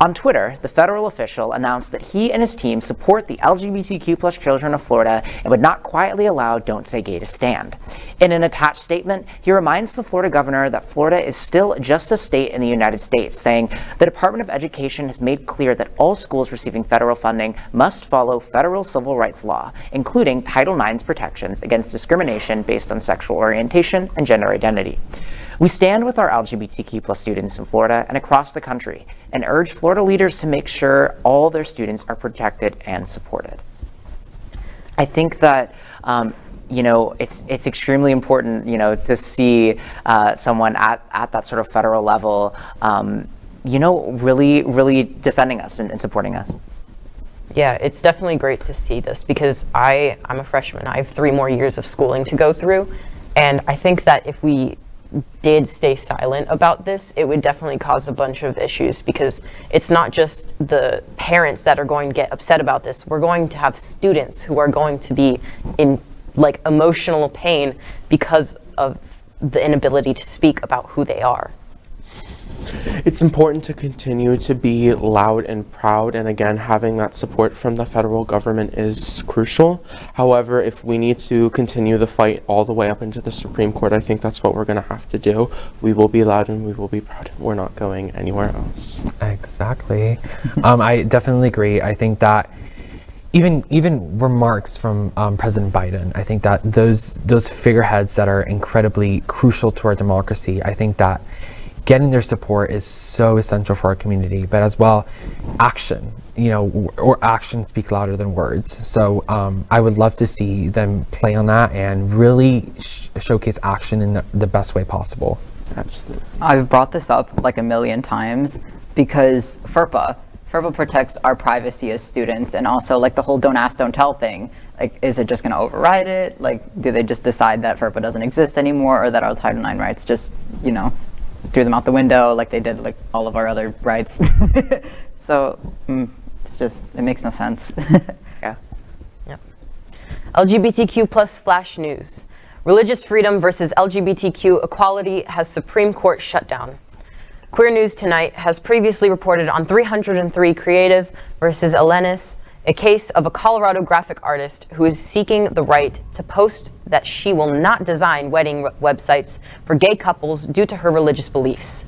On Twitter, the federal official announced that he and his team support the LGBTQ plus children of Florida and would not quietly allow Don't Say Gay to stand. In an attached statement, he reminds the Florida governor that Florida is still just a state in the United States, saying the Department of Education has made clear that all schools receiving federal funding must follow federal civil rights law, including Title IX's protections against discrimination based on sexual orientation and gender identity. We stand with our LGBTQ plus students in Florida and across the country and urge Florida leaders to make sure all their students are protected and supported. I think that it's extremely important, to see someone at that sort of federal level, really defending us and supporting us. Yeah, it's definitely great to see this because I'm a freshman. I have 3 more years of schooling to go through, and I think that if we did stay silent about this, it would definitely cause a bunch of issues because it's not just the parents that are going to get upset about this. We're going to have students who are going to be in like emotional pain because of the inability to speak about who they are. It's important to continue to be loud and proud, and again, having that support from the federal government is crucial. However, if we need to continue the fight all the way up into the Supreme Court, I think that's what we're going to have to do. We will be loud and we will be proud. We're not going anywhere else. Exactly. I definitely agree. I think that even remarks from President Biden, I think that those figureheads that are incredibly crucial to our democracy, I think that getting their support is so essential for our community, but as well, action, or actions speak louder than words. So I would love to see them play on that and really showcase action in the best way possible. Absolutely. I've brought this up like a million times because FERPA protects our privacy as students, and also like the whole don't ask, don't tell thing. Like, is it just going to override it? Like, do they just decide that FERPA doesn't exist anymore, or that our Title IX rights just, threw them out the window like they did like all of our other rights? So it makes no sense. Yeah. Yep. LGBTQ plus flash news. Religious freedom versus LGBTQ equality has Supreme Court shut down. Queer News Tonight has previously reported on 303 Creative versus Elenis, a case of a Colorado graphic artist who is seeking the right to post that she will not design wedding websites for gay couples due to her religious beliefs.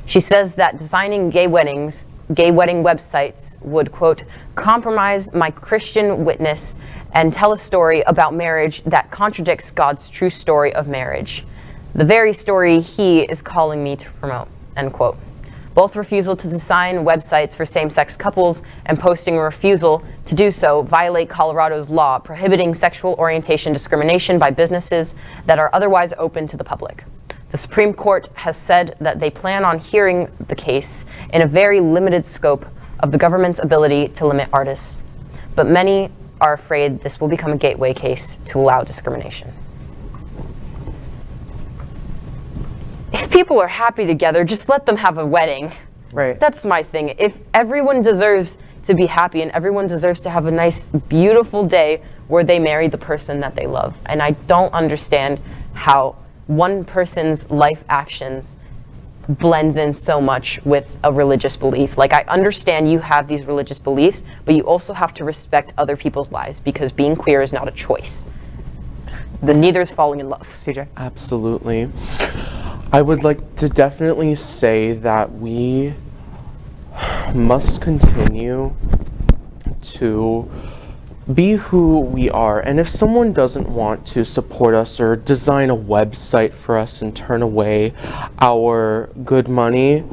She says that designing gay wedding websites would, quote, compromise my Christian witness and tell a story about marriage that contradicts God's true story of marriage, the very story he is calling me to promote, end quote. Both refusal to design websites for same-sex couples and posting a refusal to do so violate Colorado's law prohibiting sexual orientation discrimination by businesses that are otherwise open to the public. The Supreme Court has said that they plan on hearing the case in a very limited scope of the government's ability to limit artists, but many are afraid this will become a gateway case to allow discrimination. If people are happy together, just let them have a wedding. Right. That's my thing. If everyone deserves to be happy and everyone deserves to have a nice, beautiful day where they marry the person that they love. And I don't understand how one person's life actions blends in so much with a religious belief. Like, I understand you have these religious beliefs, but you also have to respect other people's lives, because being queer is not a choice. Neither is falling in love. CJ? Absolutely. I would like to definitely say that we must continue to be who we are, and if someone doesn't want to support us or design a website for us and turn away our good money,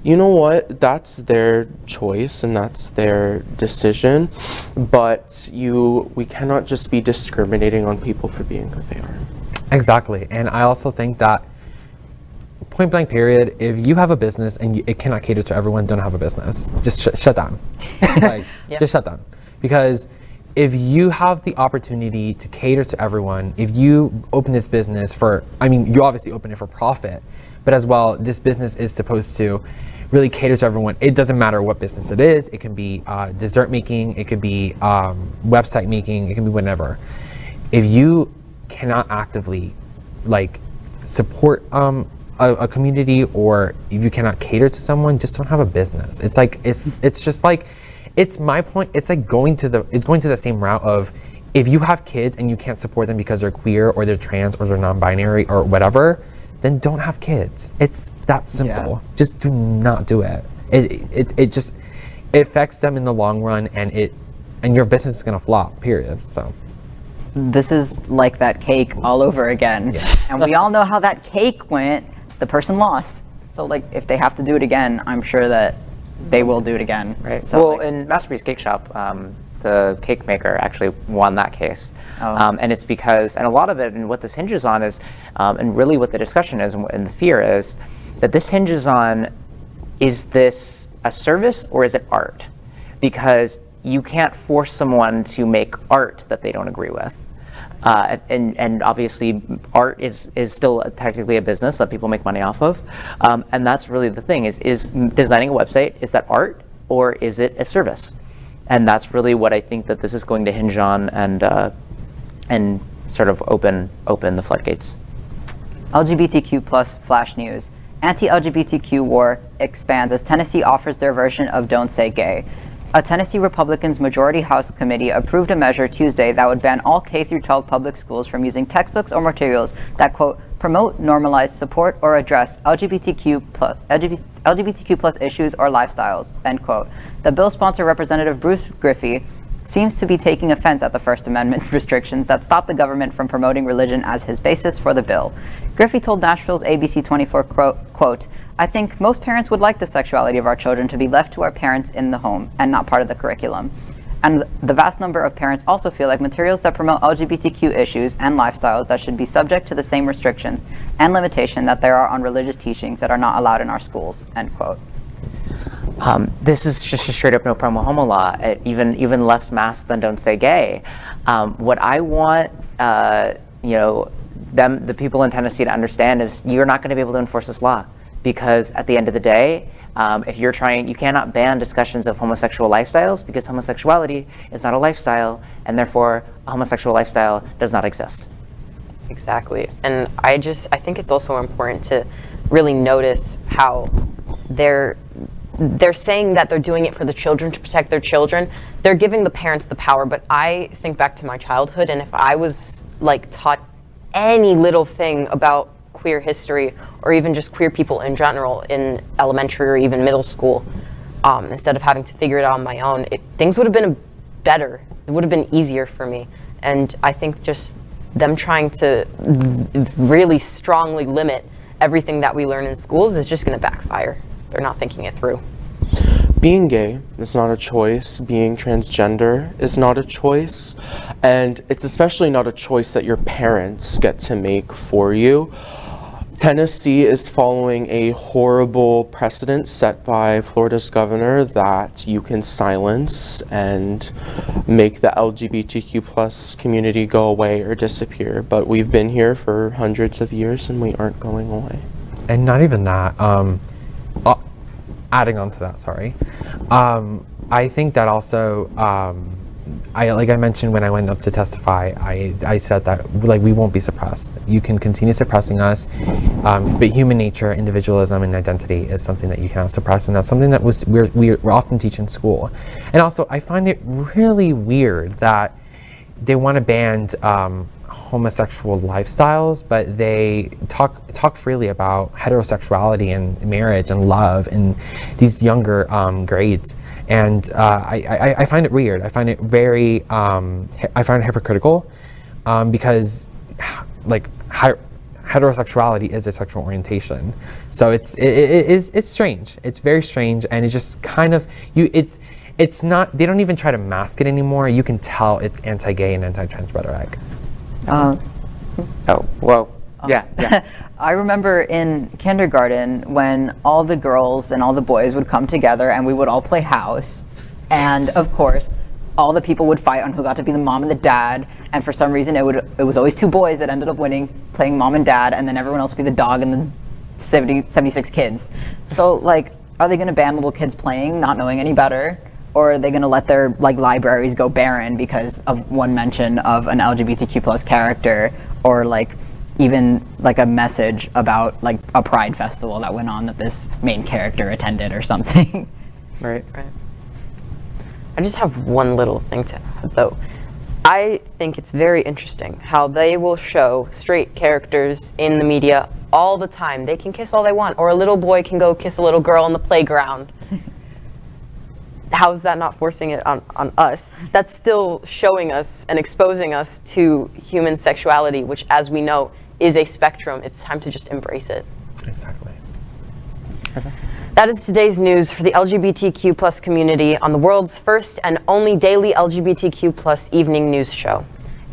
you know what, that's their choice and that's their decision, but we cannot just be discriminating on people for being who they are. Exactly. And I also think that, point blank period, if you have a business and it cannot cater to everyone, don't have a business. Just shut down. Like, just shut down. Because if you have the opportunity to cater to everyone, if you open this business you obviously open it for profit, but as well, this business is supposed to really cater to everyone. It doesn't matter what business it is. It can be dessert making, it could be website making, it can be whatever. If you cannot actively support a community, or if you cannot cater to someone, just don't have a business. It's like, it's just like, it's my point. It's like going to the same route of, if you have kids and you can't support them because they're queer or they're trans or they're non-binary or whatever, then don't have kids. It's that simple. Yeah. Just do not do it. It affects them in the long run, and your business is gonna flop, period. So this is like that cake all over again. Yeah. And we all know how that cake went. The person lost. So like, if they have to do it again, I'm sure that they will do it again. Right. So in Masterpiece Cake Shop, the cake maker actually won that case. And it's because, and a lot of it, and what this hinges on is, and really what the discussion is and the fear is, that this hinges on, is this a service or is it art? Because you can't force someone to make art that they don't agree with. And obviously art is still technically a business that people make money off of. And that's really the thing, is designing a website, is that art or is it a service? And that's really what I think that this is going to hinge on, and sort of open the floodgates. LGBTQ plus flash news. Anti-LGBTQ war expands as Tennessee offers their version of Don't Say Gay. A Tennessee Republicans Majority House Committee approved a measure Tuesday that would ban all K-12 public schools from using textbooks or materials that, quote, promote, normalize, support, or address LGBTQ plus issues or lifestyles, end quote. The bill sponsor, Representative Bruce Griffey, seems to be taking offense at the First Amendment restrictions that stop the government from promoting religion as his basis for the bill. Griffey told Nashville's ABC 24, quote, I think most parents would like the sexuality of our children to be left to our parents in the home and not part of the curriculum. And the vast number of parents also feel like materials that promote LGBTQ issues and lifestyles that should be subject to the same restrictions and limitation that there are on religious teachings that are not allowed in our schools, end quote. This is just a straight up no promo homo law, even less mask than Don't Say Gay. What I want, the people in Tennessee to understand is, you're not going to be able to enforce this law, because at the end of the day, if you're trying, you cannot ban discussions of homosexual lifestyles, because homosexuality is not a lifestyle, and therefore a homosexual lifestyle does not exist. Exactly. And I think it's also important to really notice how they're saying that they're doing it for the children, to protect their children. They're giving the parents the power, but I think back to my childhood, and if I was taught any little thing about queer history, or even just queer people in general in elementary or even middle school, instead of having to figure it out on my own, things would have been better. It would have been easier for me. And I think just them trying to really strongly limit everything that we learn in schools is just going to backfire. They're not thinking it through. Being gay is not a choice. Being transgender is not a choice. And it's especially not a choice that your parents get to make for you. Tennessee is following a horrible precedent set by Florida's governor that you can silence and make the LGBTQ plus community go away or disappear. But we've been here for hundreds of years and we aren't going away. And not even that. Adding on to that, sorry. I think that also like I mentioned when I went up to testify, I said that like we won't be suppressed. You can continue suppressing us, but human nature, individualism, and identity is something that you cannot suppress, and that's something that we're often teach in school. And also, I find it really weird that they want to ban homosexual lifestyles, but they talk freely about heterosexuality and marriage and love in these younger grades. And I find it weird. I find it very, I find it hypocritical, because like heterosexuality is a sexual orientation. So it's strange. It's very strange, and it's just kind of it's not. They don't even try to mask it anymore. You can tell it's anti-gay and anti-trans rhetoric. Oh, whoa. Yeah. I remember in kindergarten when all the girls and all the boys would come together and we would all play house. And of course, all the people would fight on who got to be the mom and the dad. And for some reason, it was always two boys that ended up winning, playing mom and dad, and then everyone else would be the dog and the 76 kids. So like, are they gonna ban little kids playing, not knowing any better? Or are they going to let their like libraries go barren because of one mention of an LGBTQ plus character, or like even like a message about like a pride festival that went on that this main character attended or something? Right. I just have one little thing to add, though. I think it's very interesting how they will show straight characters in the media all the time. They can kiss all they want, or a little boy can go kiss a little girl on the playground. How is that not forcing it on us? That's still showing us and exposing us to human sexuality, which, as we know, is a spectrum. It's time to just embrace it. Exactly. Okay. That is today's news for the LGBTQ plus community on the world's first and only daily LGBTQ plus evening news show.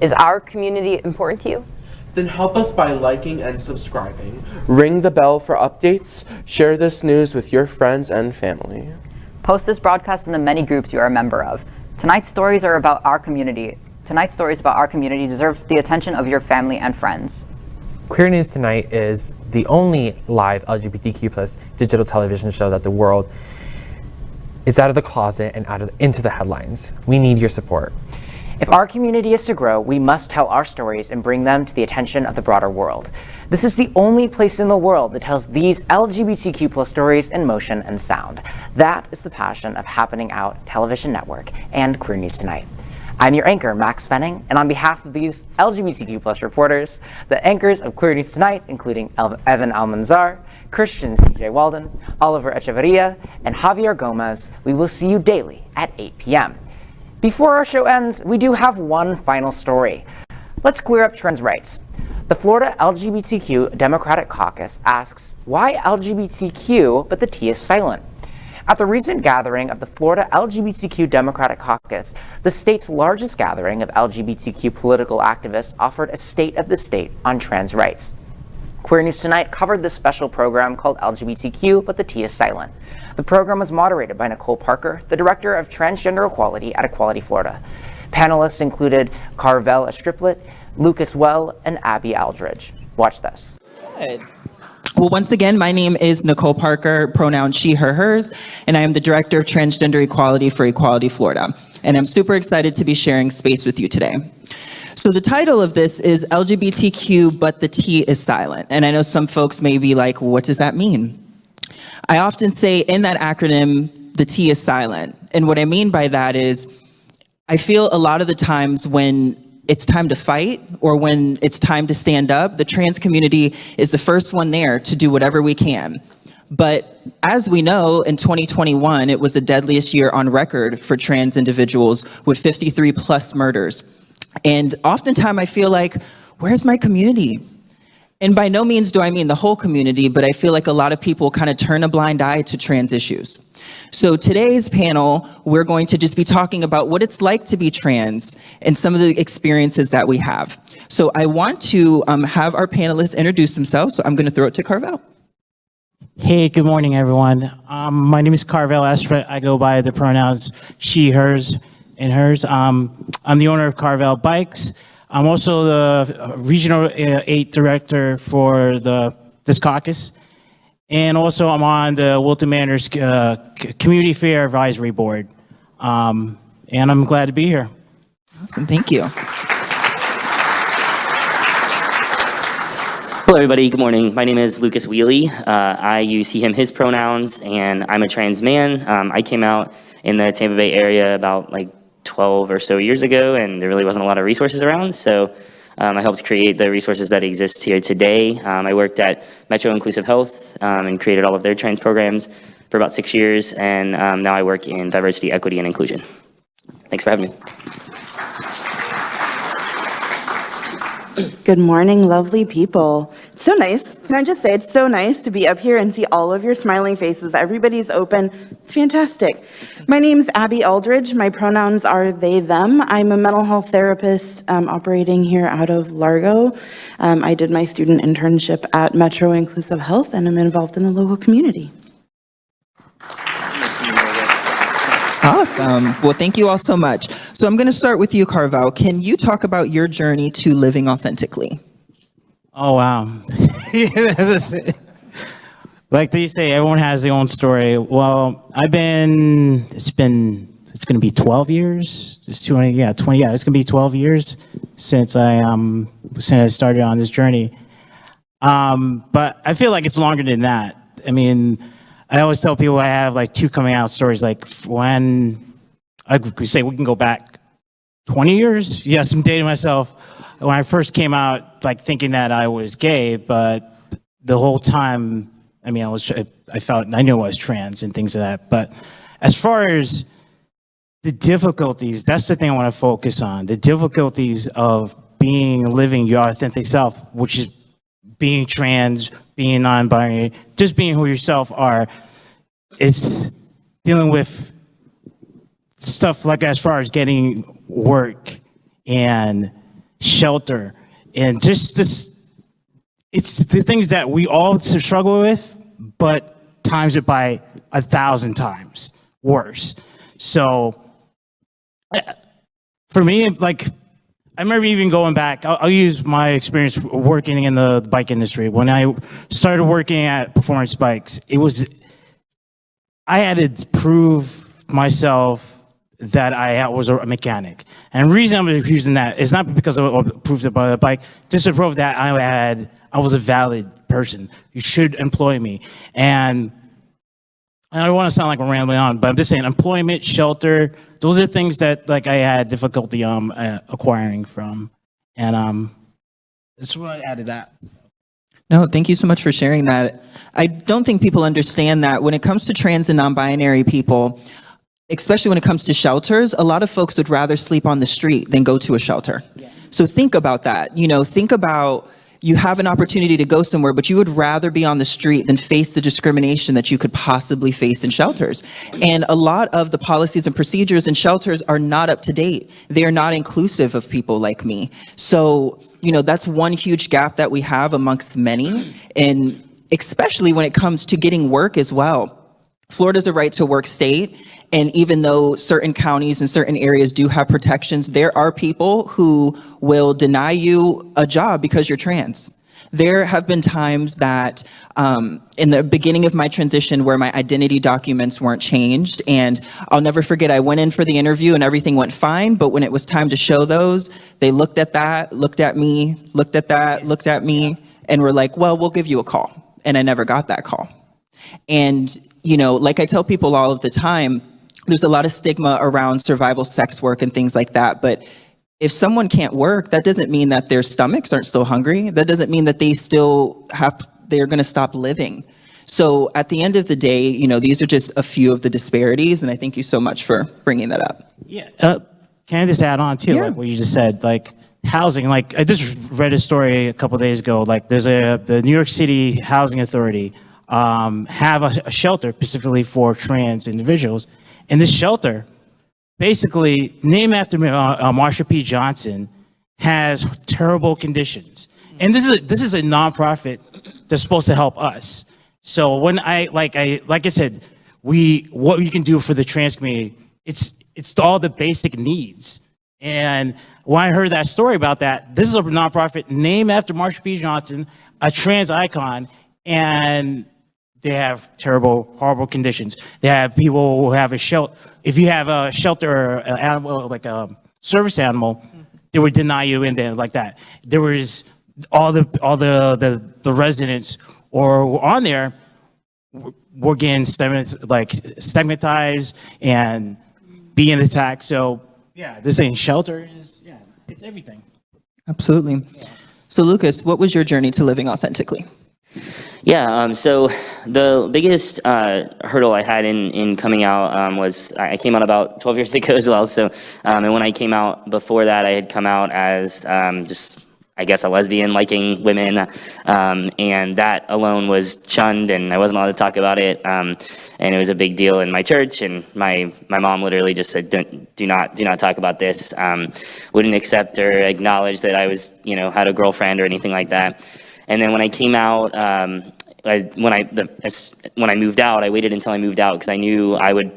Is our community important to you? Then help us by liking and subscribing. Ring the bell for updates. Share this news with your friends and family. Post this broadcast in the many groups you are a member of. Tonight's stories about our community deserve the attention of your family and friends. Queer News Tonight is the only live LGBTQ plus digital television show that the world is out of the closet and into the headlines. We need your support. If our community is to grow, we must tell our stories and bring them to the attention of the broader world. This is the only place in the world that tells these LGBTQ plus stories in motion and sound. That is the passion of Happening Out Television Network and Queer News Tonight. I'm your anchor, Max Fenning, and on behalf of these LGBTQ plus reporters, the anchors of Queer News Tonight, including Evan Almanzar, Christian CJ Walden, Oliver Echeverria, and Javier Gomez, we will see you daily at 8 p.m. Before our show ends, we do have one final story. Let's clear up trans rights. The Florida LGBTQ Democratic Caucus asks, why LGBTQ but the T is silent? At the recent gathering of the Florida LGBTQ Democratic Caucus, the state's largest gathering of LGBTQ political activists offered a state of the state on trans rights. Queer News Tonight covered this special program called LGBTQ but the T is silent. The program was moderated by Nicole Parker, the Director of Transgender Equality at Equality Florida. Panelists included Carvel Estriplet, Lucas Well, and Abby Aldridge. Watch this. Good. Well, once again, my name is Nicole Parker, pronoun she, her, hers, and I am the Director of Transgender Equality for Equality Florida. And I'm super excited to be sharing space with you today. So the title of this is LGBTQ, but the T is silent. And I know some folks may be like, what does that mean? I often say in that acronym, the T is silent. And what I mean by that is, I feel a lot of the times when it's time to fight or when it's time to stand up, the trans community is the first one there to do whatever we can. But as we know, in 2021, it was the deadliest year on record for trans individuals with 53 plus murders. And oftentimes I feel like, where's my community? And by no means do I mean the whole community, but I feel like a lot of people kind of turn a blind eye to trans issues. So today's panel, we're going to just be talking about what it's like to be trans and some of the experiences that we have. So I want to have our panelists introduce themselves, so I'm going to throw it to Carvel. Hey, good morning, everyone. My name is Carvel Esprit. I go by the pronouns she, hers, and hers. I'm the owner of Carvel Bikes. I'm also the Regional 8 Director for this caucus. And also I'm on the Wilton Manors Community Fair Advisory Board. And I'm glad to be here. Awesome, thank you. Hello, everybody. Good morning. My name is Lucas Wheely. I use he, him, his pronouns, and I'm a trans man. I came out in the Tampa Bay area about like 12 or so years ago, and there really wasn't a lot of resources around. So I helped create the resources that exist here today. I worked at Metro Inclusive Health and created all of their trans programs for about 6 years, and now I work in diversity, equity, and inclusion. Thanks for having me. Good morning, lovely people. It's so nice. Can I just say it's so nice to be up here and see all of your smiling faces. Everybody's open. It's fantastic. My name's Abby Aldridge. My pronouns are they, them. I'm a mental health therapist operating here out of Largo. I did my student internship at Metro Inclusive Health, and I'm involved in the local community. Awesome. Well, thank you all so much. So I'm going to start with you, Carvel. Can you talk about your journey to living authentically? Oh, wow. Like they say, everyone has their own story. Well, it's going to be 12 years. It's going to be 12 years since I started on this journey. But I feel like it's longer than that. I mean, I always tell people I have like 2 coming out stories. Like when I could say we can go back 20 years. Yes, I'm dating myself. When I first came out, like thinking that I was gay, but the whole time, I mean, I knew I was trans and things like that. But as far as the difficulties, that's the thing I want to focus on. The difficulties of living your authentic self, which is being trans, being non-binary, just being who yourself are, is dealing with stuff like as far as getting work and shelter and just this. It's the things that we all struggle with, but times it by 1,000 times worse. So for me, like, I remember even going back, I'll use my experience working in the bike industry. When I started working at Performance Bikes, I had to prove myself that I was a mechanic. And the reason I'm using that is not because I proved it by the bike, just to prove that I was a valid person. You should employ me. And I don't want to sound like I'm rambling on, but I'm just saying employment, shelter, those are things that like I had difficulty acquiring from. And that's why I added that. No, thank you so much for sharing that. I don't think people understand that when it comes to trans and non-binary people, especially when it comes to shelters, a lot of folks would rather sleep on the street than go to a shelter. Yeah. So think about that. Think about you have an opportunity to go somewhere, but you would rather be on the street than face the discrimination that you could possibly face in shelters. And a lot of the policies and procedures in shelters are not up to date. They are not inclusive of people like me. So, that's one huge gap that we have amongst many, and especially when it comes to getting work as well. Florida's a right to work state, and even though certain counties and certain areas do have protections, there are people who will deny you a job because you're trans. There have been times that in the beginning of my transition where my identity documents weren't changed, and I'll never forget, I went in for the interview and everything went fine, but when it was time to show those, they looked at that, looked at me, looked at that, looked at me, and were like, well, we'll give you a call. And I never got that call. And like I tell people all of the time, there's a lot of stigma around survival sex work and things like that. But if someone can't work, that doesn't mean that their stomachs aren't still hungry. That doesn't mean that they're going to stop living. So at the end of the day, these are just a few of the disparities. And I thank you so much for bringing that up. Yeah. Can I just add on too, like what you just said, like housing, like I just read a story a couple of days ago, like there's the New York City Housing Authority have a shelter specifically for trans individuals. And this shelter, basically named after Marsha P. Johnson, has terrible conditions. And this is a nonprofit that's supposed to help us. So when like I said, what we can do for the trans community, it's all the basic needs. And when I heard that story about that, this is a nonprofit named after Marsha P. Johnson, a trans icon, and they have terrible, horrible conditions. They have people who have a shelter. If you have a shelter, animal like service animal, they would deny you in there like that. There was all the residents or were on there were getting stigmatized and being attacked. So yeah, this ain't shelter. It's everything. Absolutely. So Lucas, what was your journey to living authentically? Yeah, so the biggest hurdle I had in coming out was I came out about 12 years ago as well. So, and when I came out before that, I had come out as just, I guess, a lesbian liking women, and that alone was shunned, and I wasn't allowed to talk about it, and it was a big deal in my church, and my mom literally just said, do not talk about this, wouldn't accept or acknowledge that I was, had a girlfriend or anything like that. And then when I came out, when I moved out, I waited until I moved out because I knew I would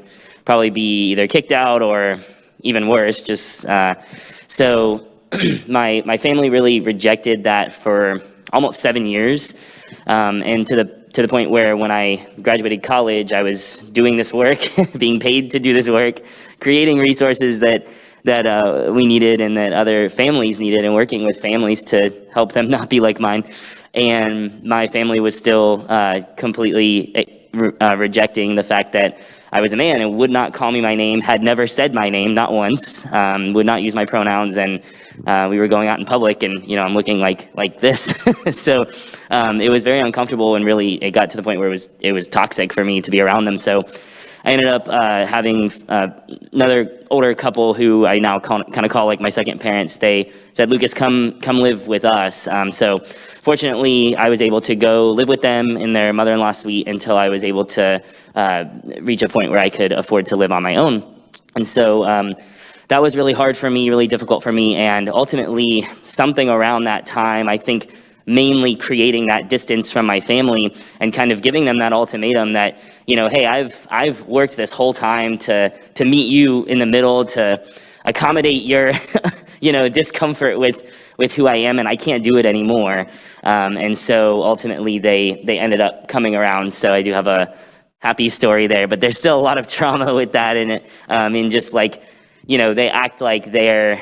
probably be either kicked out or even worse. So my family really rejected that for almost 7 years, and to the point where when I graduated college, I was doing this work, being paid to do this work, creating resources that we needed and that other families needed, and working with families to help them not be like mine. And my family was still completely rejecting the fact that I was a man and would not call me my name, had never said my name, not once, would not use my pronouns, and we were going out in public and, I'm looking like this. So it was very uncomfortable, and really it got to the point where it was toxic for me to be around them. So I ended up having another older couple who I now kind of call like my second parents. They said, Lucas, come live with us. So fortunately, I was able to go live with them in their mother-in-law suite until I was able to reach a point where I could afford to live on my own. And so that was really hard for me, really difficult for me. And ultimately, something around that time, I think, mainly creating that distance from my family and kind of giving them that ultimatum that, hey, I've worked this whole time to meet you in the middle, to accommodate your, discomfort with who I am, and I can't do it anymore. And so ultimately they ended up coming around. So I do have a happy story there, but there's still a lot of trauma with that. And in just like, they act like they're,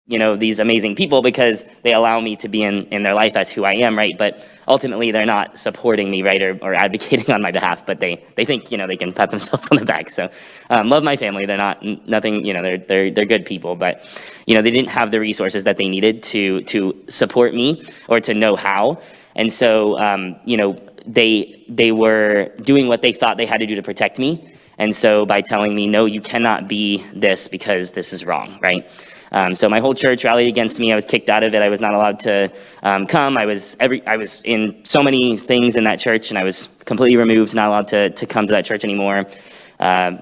these amazing people because they allow me to be in their life as who I am, right? But ultimately, they're not supporting me, right, or advocating on my behalf, but they think, they can pat themselves on the back. So love my family. They're nothing, they're good people, but, they didn't have the resources that they needed to support me or to know how. And so, they were doing what they thought they had to do to protect me. And so by telling me, no, you cannot be this because this is wrong, right? So my whole church rallied against me. I was kicked out of it. I was not allowed to come. I was in so many things in that church, and I was completely removed, not allowed to come to that church anymore.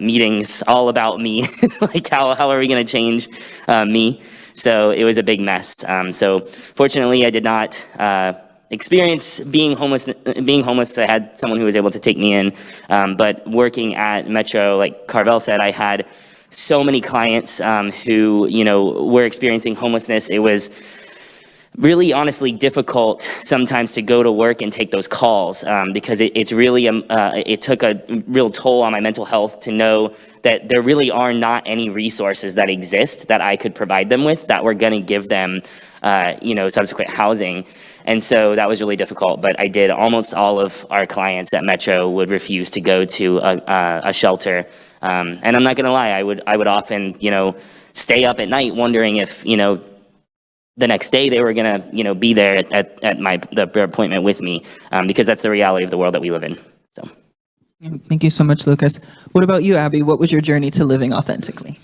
Meetings all about me, like how are we going to change me? So it was a big mess. So fortunately, I did not experience being homeless. I had someone who was able to take me in. But working at Metro, like Carvel said, I had so many clients who, were experiencing homelessness. It was really honestly difficult sometimes to go to work and take those calls because it's really, it took a real toll on my mental health to know that there really are not any resources that exist that I could provide them with that were going to give them, subsequent housing. And so that was really difficult, but I did. Almost all of our clients at Metro would refuse to go to a shelter. And I'm not going to lie, I would often, stay up at night wondering if, the next day they were going to, be there at the appointment with me, because that's the reality of the world that we live in. So. Thank you so much, Lucas. What about you, Abby? What was your journey to living authentically?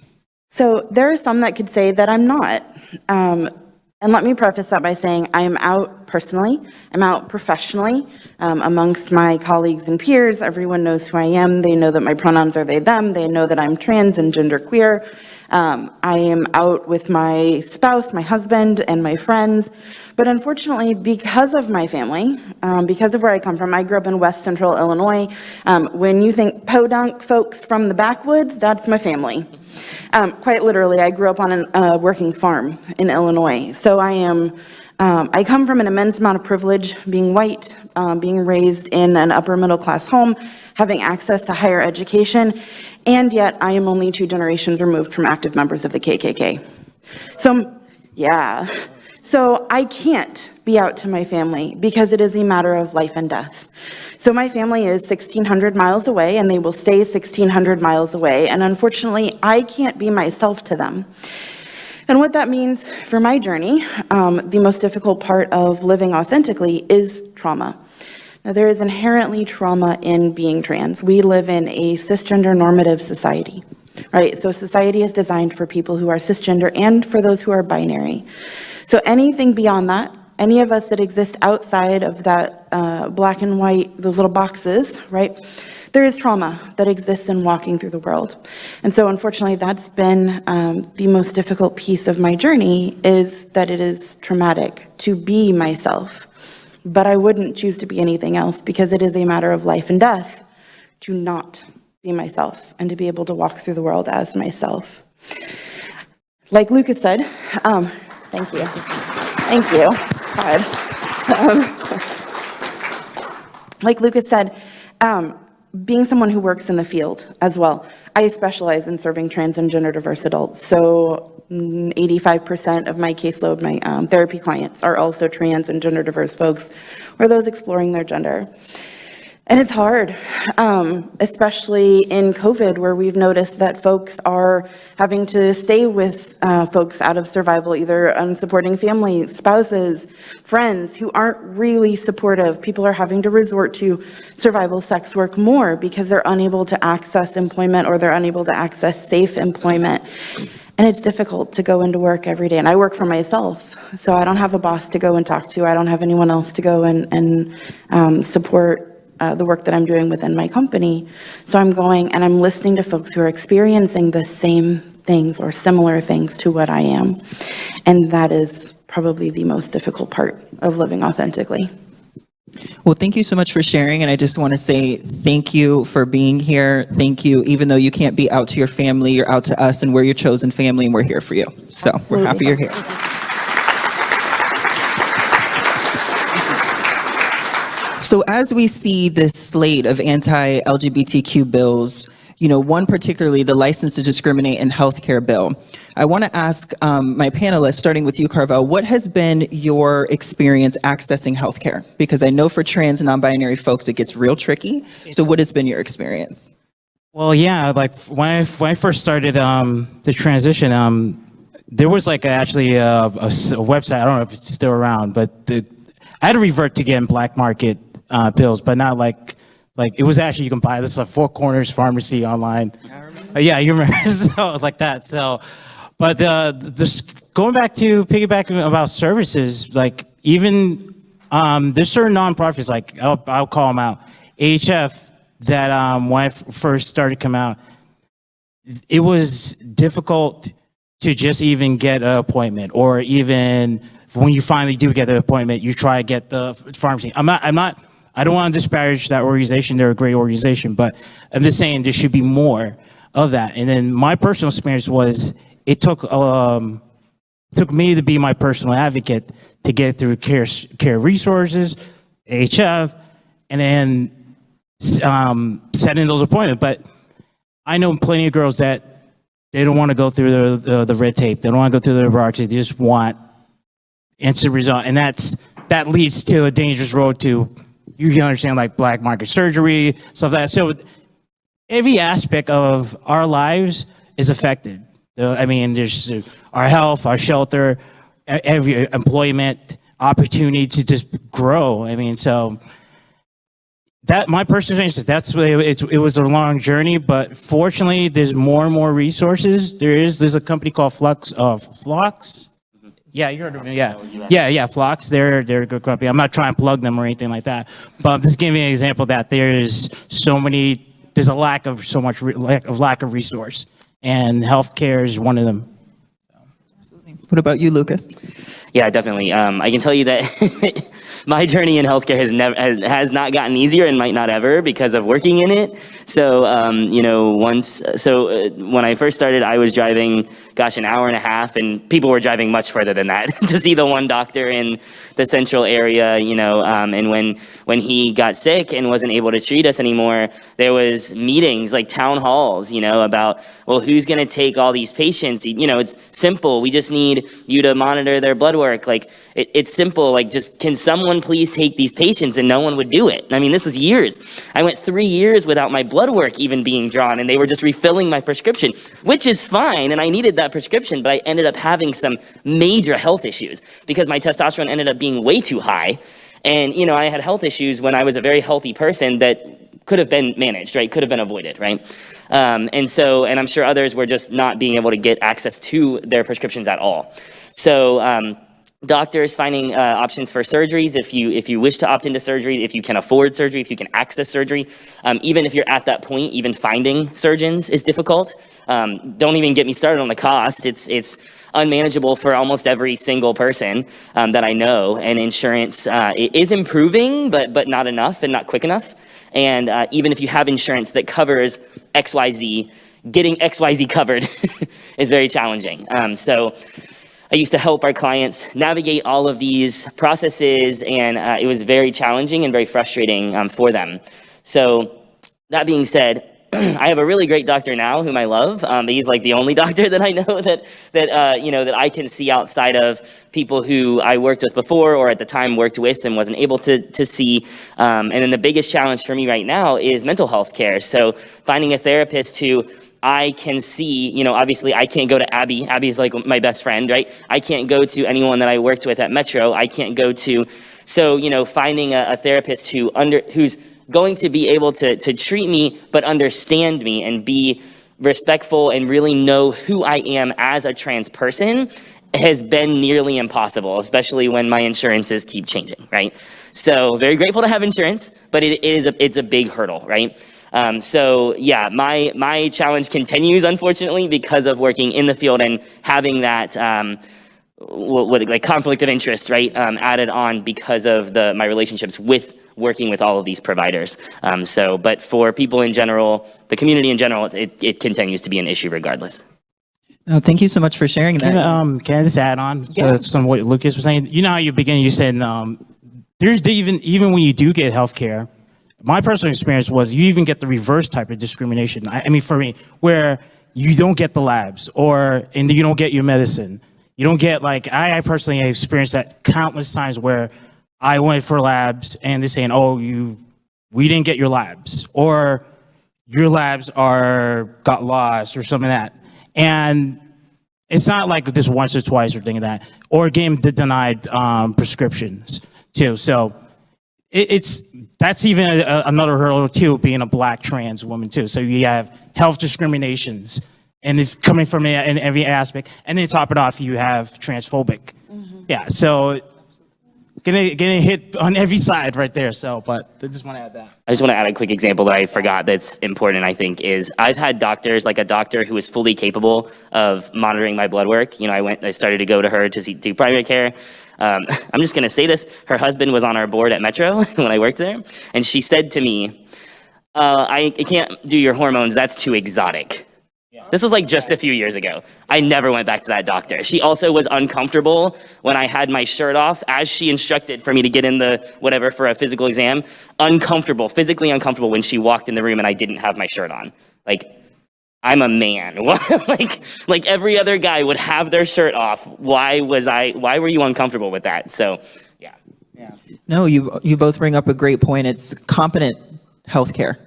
So there are some that could say that I'm not. And let me preface that by saying I am out personally, I'm out professionally, amongst my colleagues and peers. Everyone knows who I am. They know that my pronouns are they, them. They know that I'm trans and genderqueer. I am out with my spouse, my husband, and my friends. But unfortunately, because of my family, because of where I come from, I grew up in West Central Illinois. When you think podunk folks from the backwoods, that's my family. Quite literally, I grew up on a working farm in Illinois. So I come from an immense amount of privilege, being white, being raised in an upper middle class home, having access to higher education, and yet I am only 2 generations removed from active members of the KKK. So, yeah. So I can't be out to my family because it is a matter of life and death. So my family is 1,600 miles away, and they will stay 1,600 miles away. And unfortunately, I can't be myself to them. And what that means for my journey, the most difficult part of living authentically is trauma. Now, there is inherently trauma in being trans. We live in a cisgender normative society, right? So society is designed for people who are cisgender and for those who are binary. So anything beyond that, any of us that exist outside of that black and white, those little boxes, right? There is trauma that exists in walking through the world. And so unfortunately, that's been the most difficult piece of my journey, is that it is traumatic to be myself. But I wouldn't choose to be anything else, because it is a matter of life and death to not be myself and to be able to walk through the world as myself. Like Lucas said, thank you. Thank you, God. Like Lucas said, being someone who works in the field as well, I specialize in serving trans and gender diverse adults. So 85% of my caseload, my therapy clients, are also trans and gender diverse folks, or those exploring their gender. And it's hard, especially in COVID, where we've noticed that folks are having to stay with folks out of survival, either unsupporting families, spouses, friends who aren't really supportive. People are having to resort to survival sex work more because they're unable to access employment, or they're unable to access safe employment. And it's difficult to go into work every day. And I work for myself, so I don't have a boss to go and talk to. I don't have anyone else to go and support the work that I'm doing within my company. So I'm going and I'm listening to folks who are experiencing the same things or similar things to what I am. And that is probably the most difficult part of living authentically. Well, thank you so much for sharing. And I just want to say thank you for being here. Thank you. Even though you can't be out to your family, you're out to us, and we're your chosen family, and we're here for you. So Absolutely. We're happy you're here. So as we see this slate of anti-LGBTQ bills, one particularly, the license to discriminate in healthcare bill, I want to ask my panelists, starting with you, Carvel, what has been your experience accessing healthcare? Because I know for trans and non-binary folks, it gets real tricky. So what has been your experience? Well, yeah, like when I first started the transition, there was actually a website, I don't know if it's still around, but I had to revert to getting black market pills, but not like it was actually, you can buy this at Four Corners Pharmacy online. Yeah, you remember, so like that. So, but this going back to piggybacking about services, like even there's certain nonprofits, like I'll call them out, AHF, that when I first started coming out, it was difficult to just even get an appointment, or even when you finally do get the appointment, you try to get the pharmacy. I don't want to disparage that organization. They're a great organization, but I'm just saying there should be more of that. And then my personal experience was, it took me to be my personal advocate to get through care resources, HF, and then setting those appointments. But I know plenty of girls that they don't want to go through the red tape. They don't want to go through the bureaucracy. They just want instant result, and that leads to a dangerous road to, you can understand, like black market surgery, stuff like that. So every aspect of our lives is affected. I mean, there's our health, our shelter, every employment, opportunity to just grow. I mean, so that, my personal experience, it was a long journey, but fortunately, there's more and more resources. There's a company called Flux. Yeah, you heard of them. Yeah, Flux. They're a good company. I'm not trying to plug them or anything like that, but I'm just giving you an example that there's a lack of resource, and healthcare is one of them. What about you, Lucas? Yeah, definitely. I can tell you that my journey in healthcare has not gotten easier, and might not ever, because of working in it. So, when I first started, I was driving an hour and a half, and people were driving much further than that to see the one doctor in the central area, and when he got sick and wasn't able to treat us anymore, there was meetings, like town halls, about, well, who's going to take all these patients? It's simple. We just need you to monitor their blood work. Like, it's simple. Like, just, can someone please take these patients? And no one would do it. I mean, this was years. I went 3 years without my blood work even being drawn, and they were just refilling my prescription, which is fine, and I needed that prescription, but I ended up having some major health issues because my testosterone ended up being way too high. And, I had health issues when I was a very healthy person that could have been managed, right? Could have been avoided, right? And I'm sure others were just not being able to get access to their prescriptions at all. So, doctors finding options for surgeries, if you wish to opt into surgery, if you can afford surgery, if you can access surgery, even if you're at that point, even finding surgeons is difficult. Don't even get me started on the cost. It's unmanageable for almost every single person that I know, and insurance it is improving, but not enough and not quick enough. And even if you have insurance that covers XYZ, getting XYZ covered is very challenging. So I used to help our clients navigate all of these processes, and it was very challenging and very frustrating for them. So that being said, I have a really great doctor now whom I love. He's like the only doctor that I know that I can see outside of people who I worked with before or at the time worked with and wasn't able to see. And then the biggest challenge for me right now is mental health care. So finding a therapist who I can see, obviously I can't go to Abby. Abby's like my best friend, right? I can't go to anyone that I worked with at Metro. I can't go to, so, finding a therapist who's going to be able to treat me, but understand me and be respectful and really know who I am as a trans person has been nearly impossible, especially when my insurances keep changing, right? So very grateful to have insurance, but it's a big hurdle, right? So yeah, my challenge continues, unfortunately, because of working in the field and having that like conflict of interest, right, added on because of my relationships with working with all of these providers. But for people in general, the community in general, it continues to be an issue regardless. No, thank you so much for sharing that. Can I just add on to some of what Lucas was saying? You know how you begin, you said there's even when you do get healthcare, my personal experience was you even get the reverse type of discrimination. I mean, for me, where you don't get the labs and you don't get your medicine. You don't get, like, I personally have experienced that countless times where I went for labs and they're saying, oh, we didn't get your labs, or your labs got lost or something like that. And it's not like just once or twice or thing of that, or getting denied prescriptions too. So that's even another hurdle too, being a Black trans woman too. So you have health discriminations, and it's coming from in every aspect. And then top it off, you have transphobic. Mm-hmm. Yeah, so getting hit on every side right there. So, but I just want to add that. I just want to add a quick example that I forgot that's important, I think, is I've had doctors, like a doctor who was fully capable of monitoring my blood work. I started to go to her to do primary care. I'm just going to say this. Her husband was on our board at Metro when I worked there. And she said to me, I can't do your hormones. That's too exotic. This was like just a few years ago. I never went back to that doctor. She also was uncomfortable when I had my shirt off, as she instructed for me to get in the whatever for a physical exam. Physically uncomfortable when she walked in the room and I didn't have my shirt on. Like, I'm a man. like every other guy would have their shirt off. Why were you uncomfortable with that? So, yeah. No, you both bring up a great point. It's competent healthcare.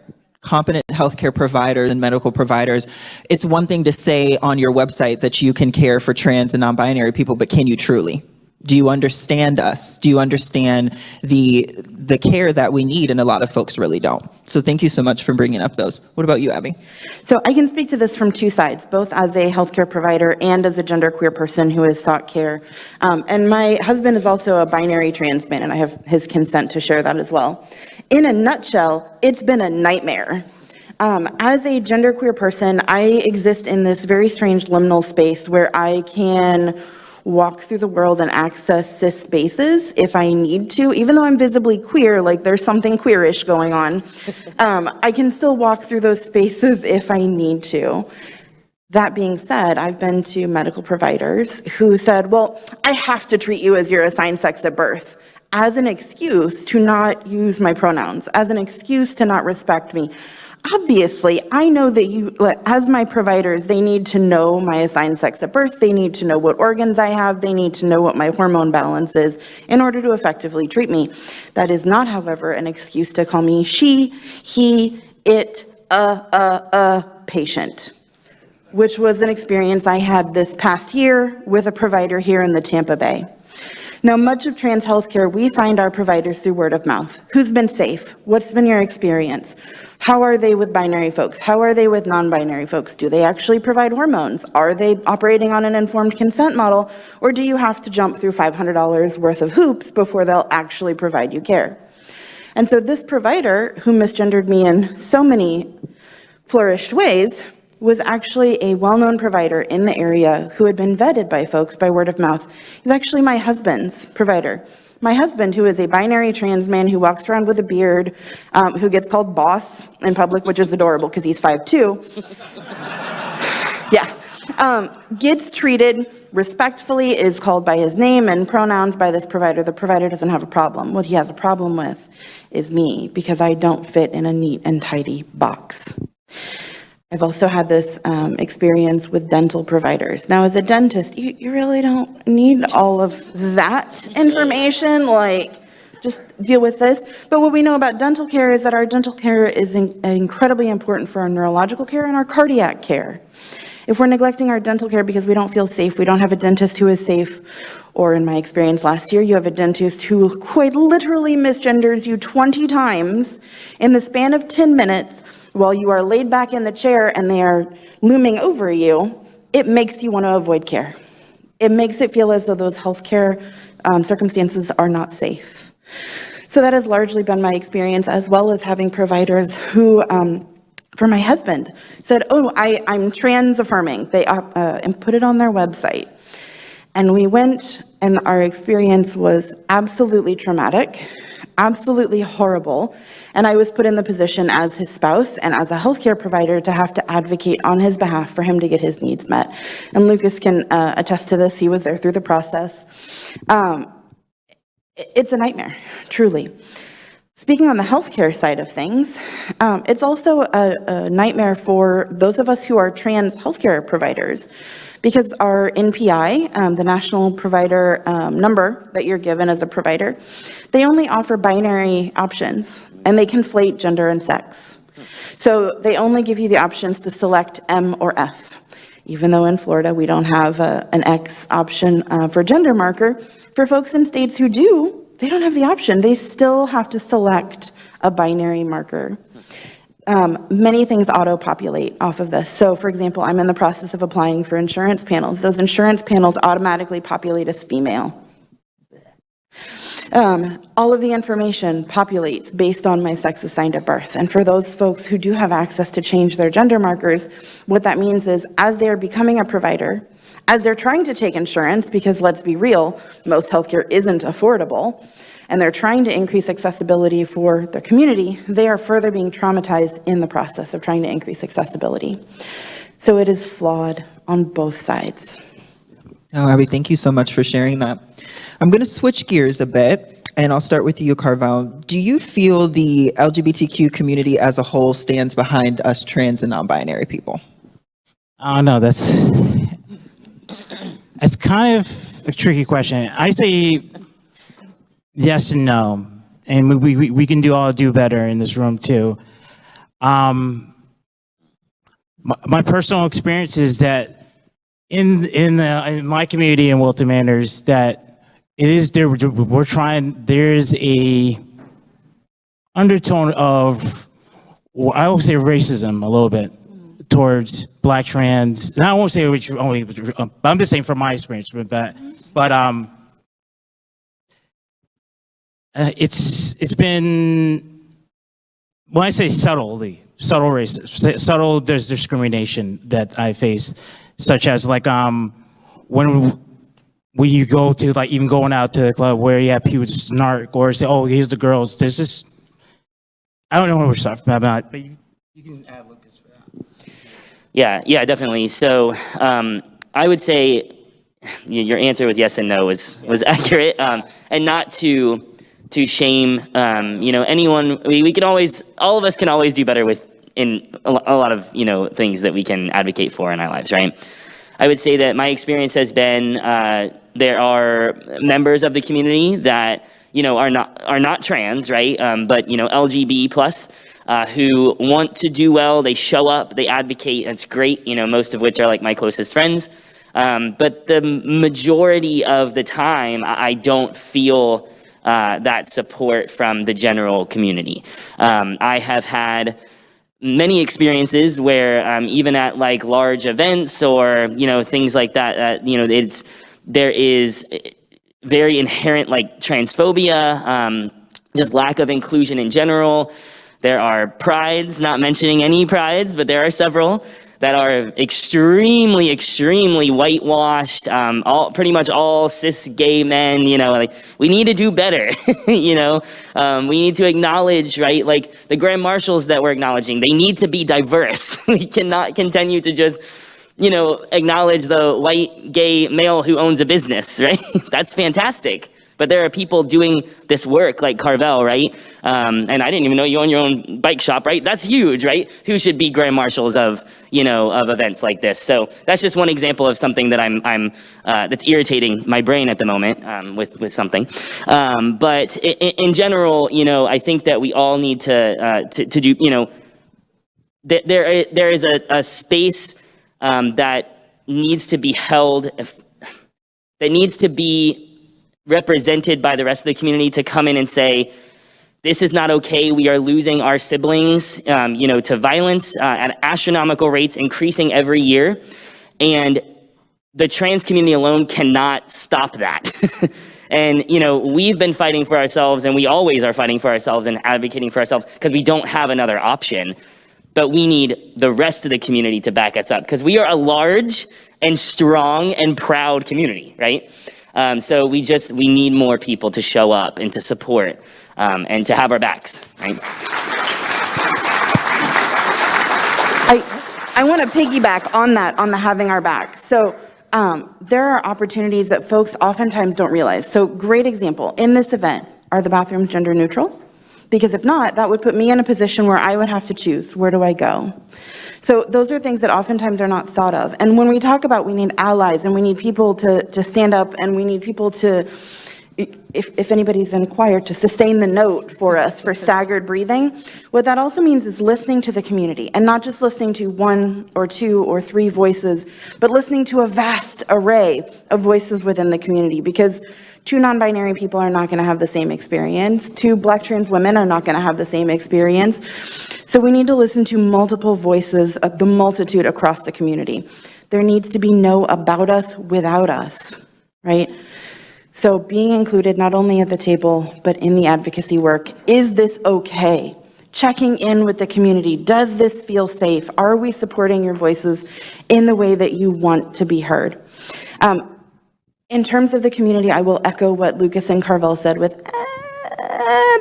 Competent healthcare providers and medical providers. It's one thing to say on your website that you can care for trans and non-binary people, but can you truly? Do you understand us? Do you understand the care that we need? And a lot of folks really don't. So thank you so much for bringing up those. What about you, Abby? So I can speak to this from two sides, both as a healthcare provider and as a genderqueer person who has sought care. And my husband is also a binary trans man, and I have his consent to share that as well. In a nutshell, it's been a nightmare. As a genderqueer person, I exist in this very strange liminal space where I can walk through the world and access cis spaces if I need to, even though I'm visibly queer, like there's something queerish going on. I can still walk through those spaces if I need to. That being said, I've been to medical providers who said, well, I have to treat you as your assigned sex at birth, as an excuse to not use my pronouns, as an excuse to not respect me. Obviously, I know that as my providers, they need to know my assigned sex at birth, they need to know what organs I have, they need to know what my hormone balance is in order to effectively treat me. That is not, however, an excuse to call me she, he, it, patient, which was an experience I had this past year with a provider here in the Tampa Bay. Now, much of trans healthcare, we find our providers through word of mouth. Who's been safe? What's been your experience? How are they with binary folks? How are they with non-binary folks? Do they actually provide hormones? Are they operating on an informed consent model? Or do you have to jump through $500 worth of hoops before they'll actually provide you care? And so this provider, who misgendered me in so many flourished ways, was actually a well-known provider in the area who had been vetted by folks by word of mouth. He's actually my husband's provider. My husband, who is a binary trans man who walks around with a beard, who gets called boss in public, which is adorable because he's 5'2". Yeah. Gets treated respectfully, is called by his name and pronouns by this provider. The provider doesn't have a problem. What he has a problem with is me, because I don't fit in a neat and tidy box. I've also had this experience with dental providers. Now, as a dentist, you really don't need all of that information, like, just deal with this. But what we know about dental care is that our dental care is incredibly important for our neurological care and our cardiac care. If we're neglecting our dental care because we don't feel safe, we don't have a dentist who is safe, or in my experience last year, you have a dentist who quite literally misgenders you 20 times in the span of 10 minutes, while you are laid back in the chair and they are looming over you, it makes you want to avoid care. It makes it feel as though those healthcare circumstances are not safe. So that has largely been my experience, as well as having providers who, for my husband, said, oh, I'm trans affirming. They and put it on their website. And we went, and our experience was absolutely traumatic, absolutely horrible. And I was put in the position as his spouse and as a healthcare provider to have to advocate on his behalf for him to get his needs met. And Lucas can attest to this. He was there through the process. It's a nightmare, truly. Speaking on the healthcare side of things, it's also a nightmare for those of us who are trans healthcare providers, because our NPI, the national provider number that you're given as a provider, they only offer binary options, and they conflate gender and sex. So they only give you the options to select M or F. Even though in Florida we don't have an X option for gender marker, for folks in states who do, they don't have the option. They still have to select a binary marker. Many things auto-populate off of this. So for example, I'm in the process of applying for insurance panels. Those insurance panels automatically populate as female. All of the information populates based on my sex assigned at birth. And for those folks who do have access to change their gender markers, what that means is as they're becoming a provider, as they're trying to take insurance, because let's be real, most healthcare isn't affordable, and they're trying to increase accessibility for their community, they are further being traumatized in the process of trying to increase accessibility. So it is flawed on both sides. Oh, Abby, thank you so much for sharing that. I'm going to switch gears a bit, and I'll start with you, Carvel. Do you feel the LGBTQ community as a whole stands behind us trans and non-binary people? Oh, no, that's kind of a tricky question. I say yes and no, and we can do better in this room too. My personal experience is that in my community in Wilton Manors, that it is there. We're trying. There's a undertone of, I will say, racism a little bit towards Black trans. And I won't say which only. I'm just saying from my experience with that. But it's been, when I say subtle racism, subtle, there's discrimination that I face, such as like when you go to, like, even going out to the club where you have people just snark or say, oh, here's the girls. There's this, I don't know what we're talking about, but you can add Lucas for that. Yeah, definitely. So I would say your answer with yes and no was accurate, and not to shame anyone. We can always, all of us can always do better in a lot of things that we can advocate for in our lives, right? I would say that my experience has been there are members of the community that are not trans, right? But LGB plus. Who want to do well, they show up, they advocate, and it's great, most of which are like my closest friends. But the majority of the time, I don't feel that support from the general community. I have had many experiences where even at like large events or, things like that, there is very inherent like transphobia, just lack of inclusion in general. There are prides, not mentioning any prides, but there are several that are extremely, extremely whitewashed, pretty much all cis gay men, like we need to do better, we need to acknowledge, right? Like the grand marshals that we're acknowledging, they need to be diverse. We cannot continue to just, acknowledge the white gay male who owns a business, right? That's fantastic. But there are people doing this work like Carvel, right? And I didn't even know you own your own bike shop, right? That's huge, right? Who should be grand marshals of events like this? So that's just one example of something that I'm that's irritating my brain at the moment with something. But in general, I think that we all need to do, there is a space that needs to be held, that needs to be represented by the rest of the community to come in and say, this is not okay. We are losing our siblings, to violence at astronomical rates, increasing every year. And the trans community alone cannot stop that. And, we've been fighting for ourselves, and we always are fighting for ourselves and advocating for ourselves because we don't have another option. But we need the rest of the community to back us up because we are a large and strong and proud community, right? So we need more people to show up and to support and to have our backs, right? I want to piggyback on that, on the having our backs. So there are opportunities that folks oftentimes don't realize. So great example, in this event, are the bathrooms gender neutral? Because if not, that would put me in a position where I would have to choose, where do I go? So those are things that oftentimes are not thought of. And when we talk about we need allies and we need people to stand up and we need people to, if anybody's inquired, to sustain the note for us for staggered breathing, what that also means is listening to the community and not just listening to one or two or three voices, but listening to a vast array of voices within the community, because two non-binary people are not going to have the same experience. Two Black trans women are not going to have the same experience. So we need to listen to multiple voices of the multitude across the community. There needs to be no about us without us, right? So being included not only at the table, but in the advocacy work. Is this okay? Checking in with the community. Does this feel safe? Are we supporting your voices in the way that you want to be heard? In terms of the community, I will echo what Lucas and Carvel said with,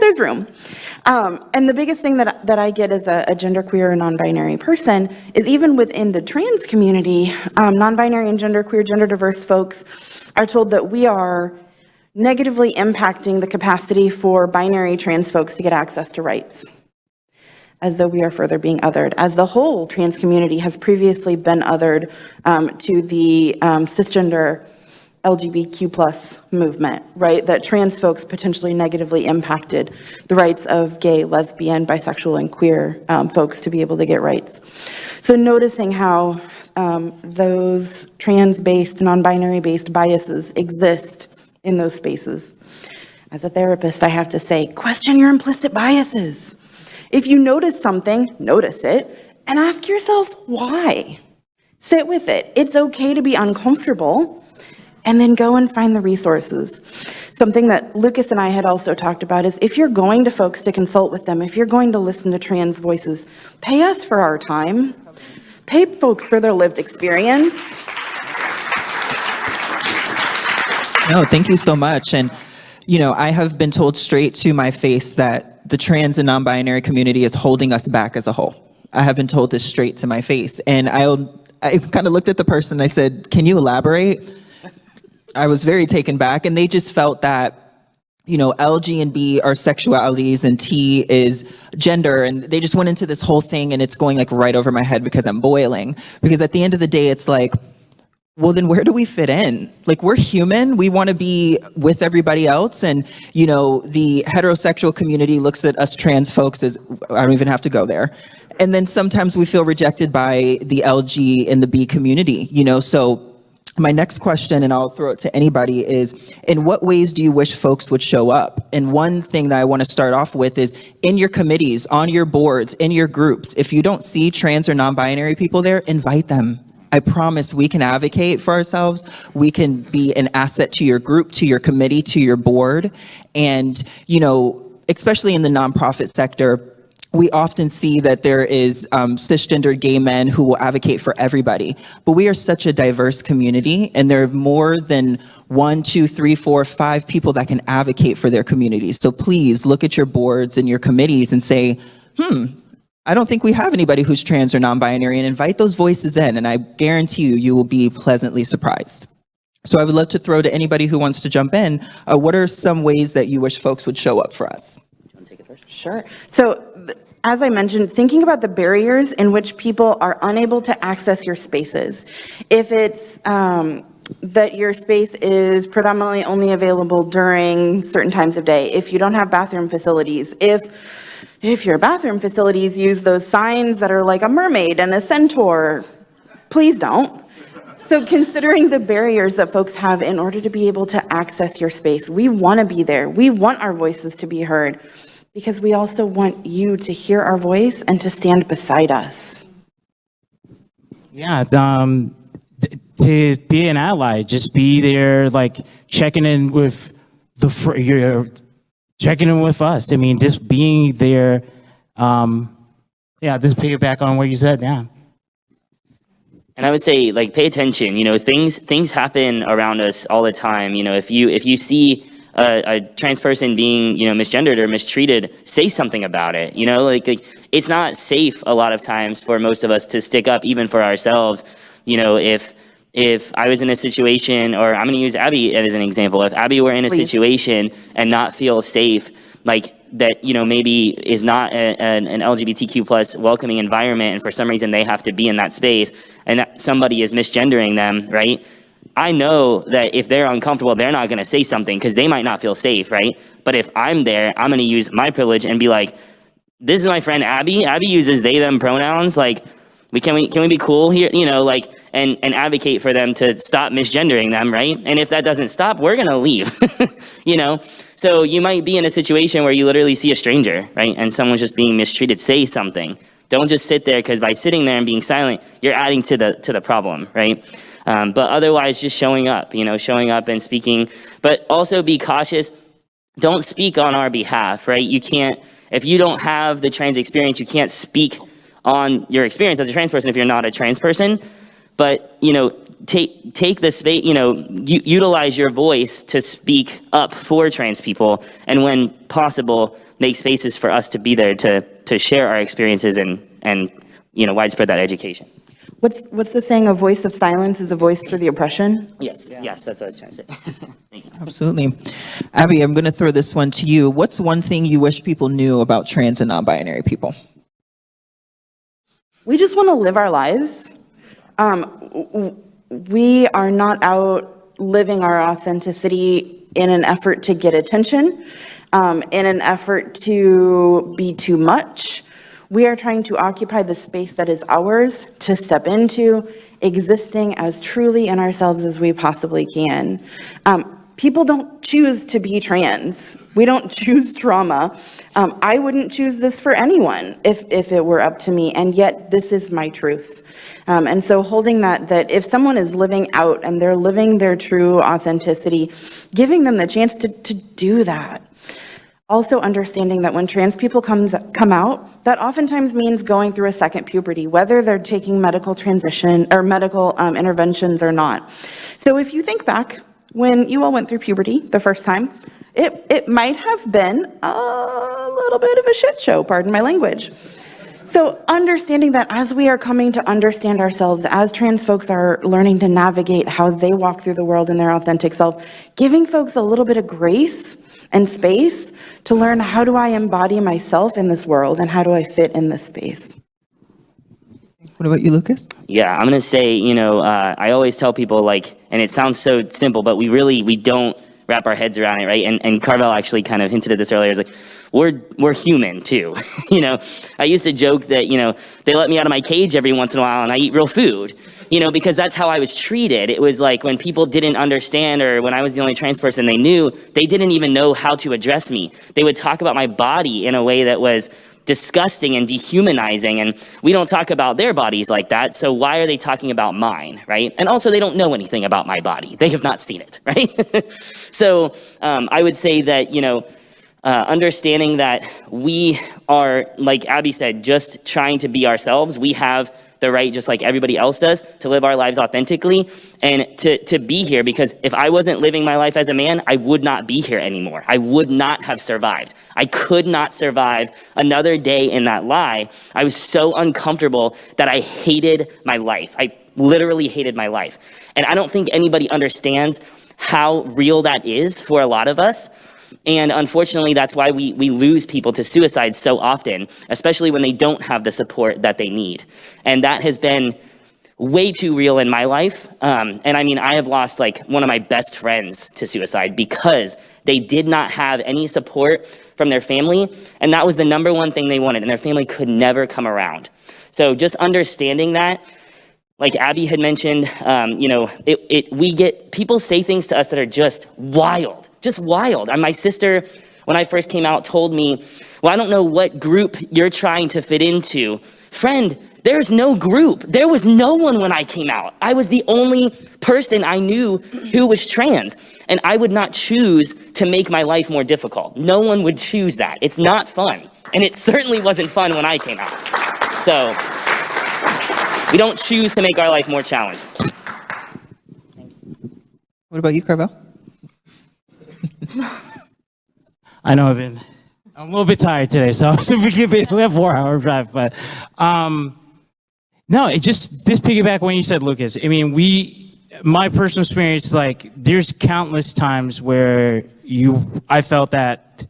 there's room. And the biggest thing that I get as a genderqueer or non-binary person is even within the trans community, non-binary and genderqueer, gender diverse folks are told that we are negatively impacting the capacity for binary trans folks to get access to rights, as though we are further being othered, as the whole trans community has previously been othered to the cisgender LGBTQ plus movement, right? That trans folks potentially negatively impacted the rights of gay, lesbian, bisexual, and queer folks to be able to get rights. So noticing how those trans-based, non-binary-based biases exist in those spaces. As a therapist, I have to say, question your implicit biases. If you notice something, notice it, and ask yourself why. Sit with it. It's okay to be uncomfortable, and then go and find the resources. Something that Lucas and I had also talked about is if you're going to folks to consult with them, if you're going to listen to trans voices, pay us for our time. Pay folks for their lived experience. No, thank you so much. And, I have been told straight to my face that the trans and non-binary community is holding us back as a whole. I have been told this straight to my face. And I kind of looked at the person and I said, can you elaborate? I was very taken back, and they just felt that, you know, L, G, and B are sexualities and T is gender. And they just went into this whole thing, and it's going like right over my head because I'm boiling. Because at the end of the day, it's like, well, then where do we fit in? Like, we're human. We want to be with everybody else. And, you know, the heterosexual community looks at us trans folks as, I don't even have to go there. And then sometimes we feel rejected by the LG and the B community, you know? So my next question, and I'll throw it to anybody, is in what ways do you wish folks would show up? And one thing that I want to start off with is in your committees, on your boards, in your groups, if you don't see trans or non-binary people there, invite them. I promise we can advocate for ourselves. We can be an asset to your group, to your committee, to your board. And, you know, especially in the nonprofit sector, we often see that there is cisgendered gay men who will advocate for everybody. But we are such a diverse community, and there are more than 1, 2, 3, 4, 5 people that can advocate for their communities. So please look at your boards and your committees and say, I don't think we have anybody who's trans or non-binary, and invite those voices in, and I guarantee you, you will be pleasantly surprised. So I would love to throw to anybody who wants to jump in. What are some ways that you wish folks would show up for us? Sure. So as I mentioned, thinking about the barriers in which people are unable to access your spaces. If it's that your space is predominantly only available during certain times of day, if you don't have bathroom facilities, if your bathroom facilities use those signs that are like a mermaid and a centaur, please don't. So considering the barriers that folks have in order to be able to access your space, we want to be there. We want our voices to be heard, because we also want you to hear our voice and to stand beside us. Yeah, to be an ally, just be there, like checking in with checking in with us. I mean, just being there. Just piggyback on what you said. Yeah. And I would say, like, pay attention. You know, things happen around us all the time. You know, if you see a trans person being, you know, misgendered or mistreated, say something about it. You know, like it's not safe a lot of times for most of us to stick up, even for ourselves. You know, if I was in a situation, or I'm going to use Abby as an example, if Abby were in a situation and not feel safe, like that, you know, maybe is not an LGBTQ plus welcoming environment, and for some reason they have to be in that space, and that somebody is misgendering them, right? I know that if they're uncomfortable, they're not going to say something because they might not feel safe, right? But if I'm there, I'm going to use my privilege and be like, this is my friend Abby. Abby uses they, them pronouns. Like, can we be cool here? You know, like, and advocate for them to stop misgendering them, right? And if that doesn't stop, we're going to leave, you know? So you might be in a situation where you literally see a stranger, right? And someone's just being mistreated. Say something. Don't just sit there, because by sitting there and being silent, you're adding to the problem, right? But otherwise, just showing up and speaking. But also be cautious. Don't speak on our behalf, right? You can't, if you don't have the trans experience, you can't speak on your experience as a trans person if you're not a trans person. But, you know, take the space, you know, utilize your voice to speak up for trans people. And when possible, make spaces for us to be there to share our experiences and you know, widespread that education. What's the saying? A voice of silence is a voice for the oppression? Yes, yes, that's what I was trying to say. Thank you. Absolutely. Abby, I'm going to throw this one to you. What's one thing you wish people knew about trans and non-binary people? We just want to live our lives. We are not out living our authenticity in an effort to get attention, in an effort to be too much. We are trying to occupy the space that is ours to step into, existing as truly in ourselves as we possibly can. People don't choose to be trans. We don't choose trauma. I wouldn't choose this for anyone if it were up to me, and yet this is my truth. And so holding that if someone is living out and they're living their true authenticity, giving them the chance to do that. Also understanding that when trans people come out, that oftentimes means going through a second puberty, whether they're taking medical transition or medical interventions or not. So if you think back when you all went through puberty the first time, it might have been a little bit of a shit show, pardon my language. So understanding that as we are coming to understand ourselves, as trans folks are learning to navigate how they walk through the world in their authentic self, giving folks a little bit of grace and space to learn, how do I embody myself in this world and how do I fit in this space? What about you, Lucas? Yeah, I'm gonna say, I always tell people, like, and it sounds so simple, but we don't wrap our heads around it, right? And Carvel actually kind of hinted at this earlier. It's like, we're human too. I used to joke that, they let me out of my cage every once in a while and I eat real food, because that's how I was treated. It was like when people didn't understand, or when I was the only trans person they knew, they didn't even know how to address me. They would talk about my body in a way that was disgusting and dehumanizing, and we don't talk about their bodies like that, so why are they talking about mine, right? And also, they don't know anything about my body. They have not seen it, right? So I would say that, understanding that we are, like Abby said, just trying to be ourselves. We have the right, just like everybody else does, to live our lives authentically and to be here, because if I wasn't living my life as a man, I would not be here anymore. I would not have survived. I could not survive another day in that lie. I was so uncomfortable that I hated my life. I literally hated my life. And I don't think anybody understands how real that is for a lot of us. And unfortunately, that's why we lose people to suicide so often, especially when they don't have the support that they need. And that has been way too real in my life. And I mean, I have lost like one of my best friends to suicide because they did not have any support from their family. And that was the number one thing they wanted. And their family could never come around. So just understanding that, like Abby had mentioned, we get, people say things to us that are just wild. And my sister, when I first came out, told me, well, I don't know what group you're trying to fit into. Friend, there's no group. There was no one when I came out. I was the only person I knew who was trans. And I would not choose to make my life more difficult. No one would choose that. It's not fun. And it certainly wasn't fun when I came out. So we don't choose to make our life more challenging. What about you, Carvel? I know I'm a little bit tired today, so forgive me. We have 4-hour drive, but no, this piggyback when you said, Lucas. I mean, my personal experience, like, there's countless times where I felt that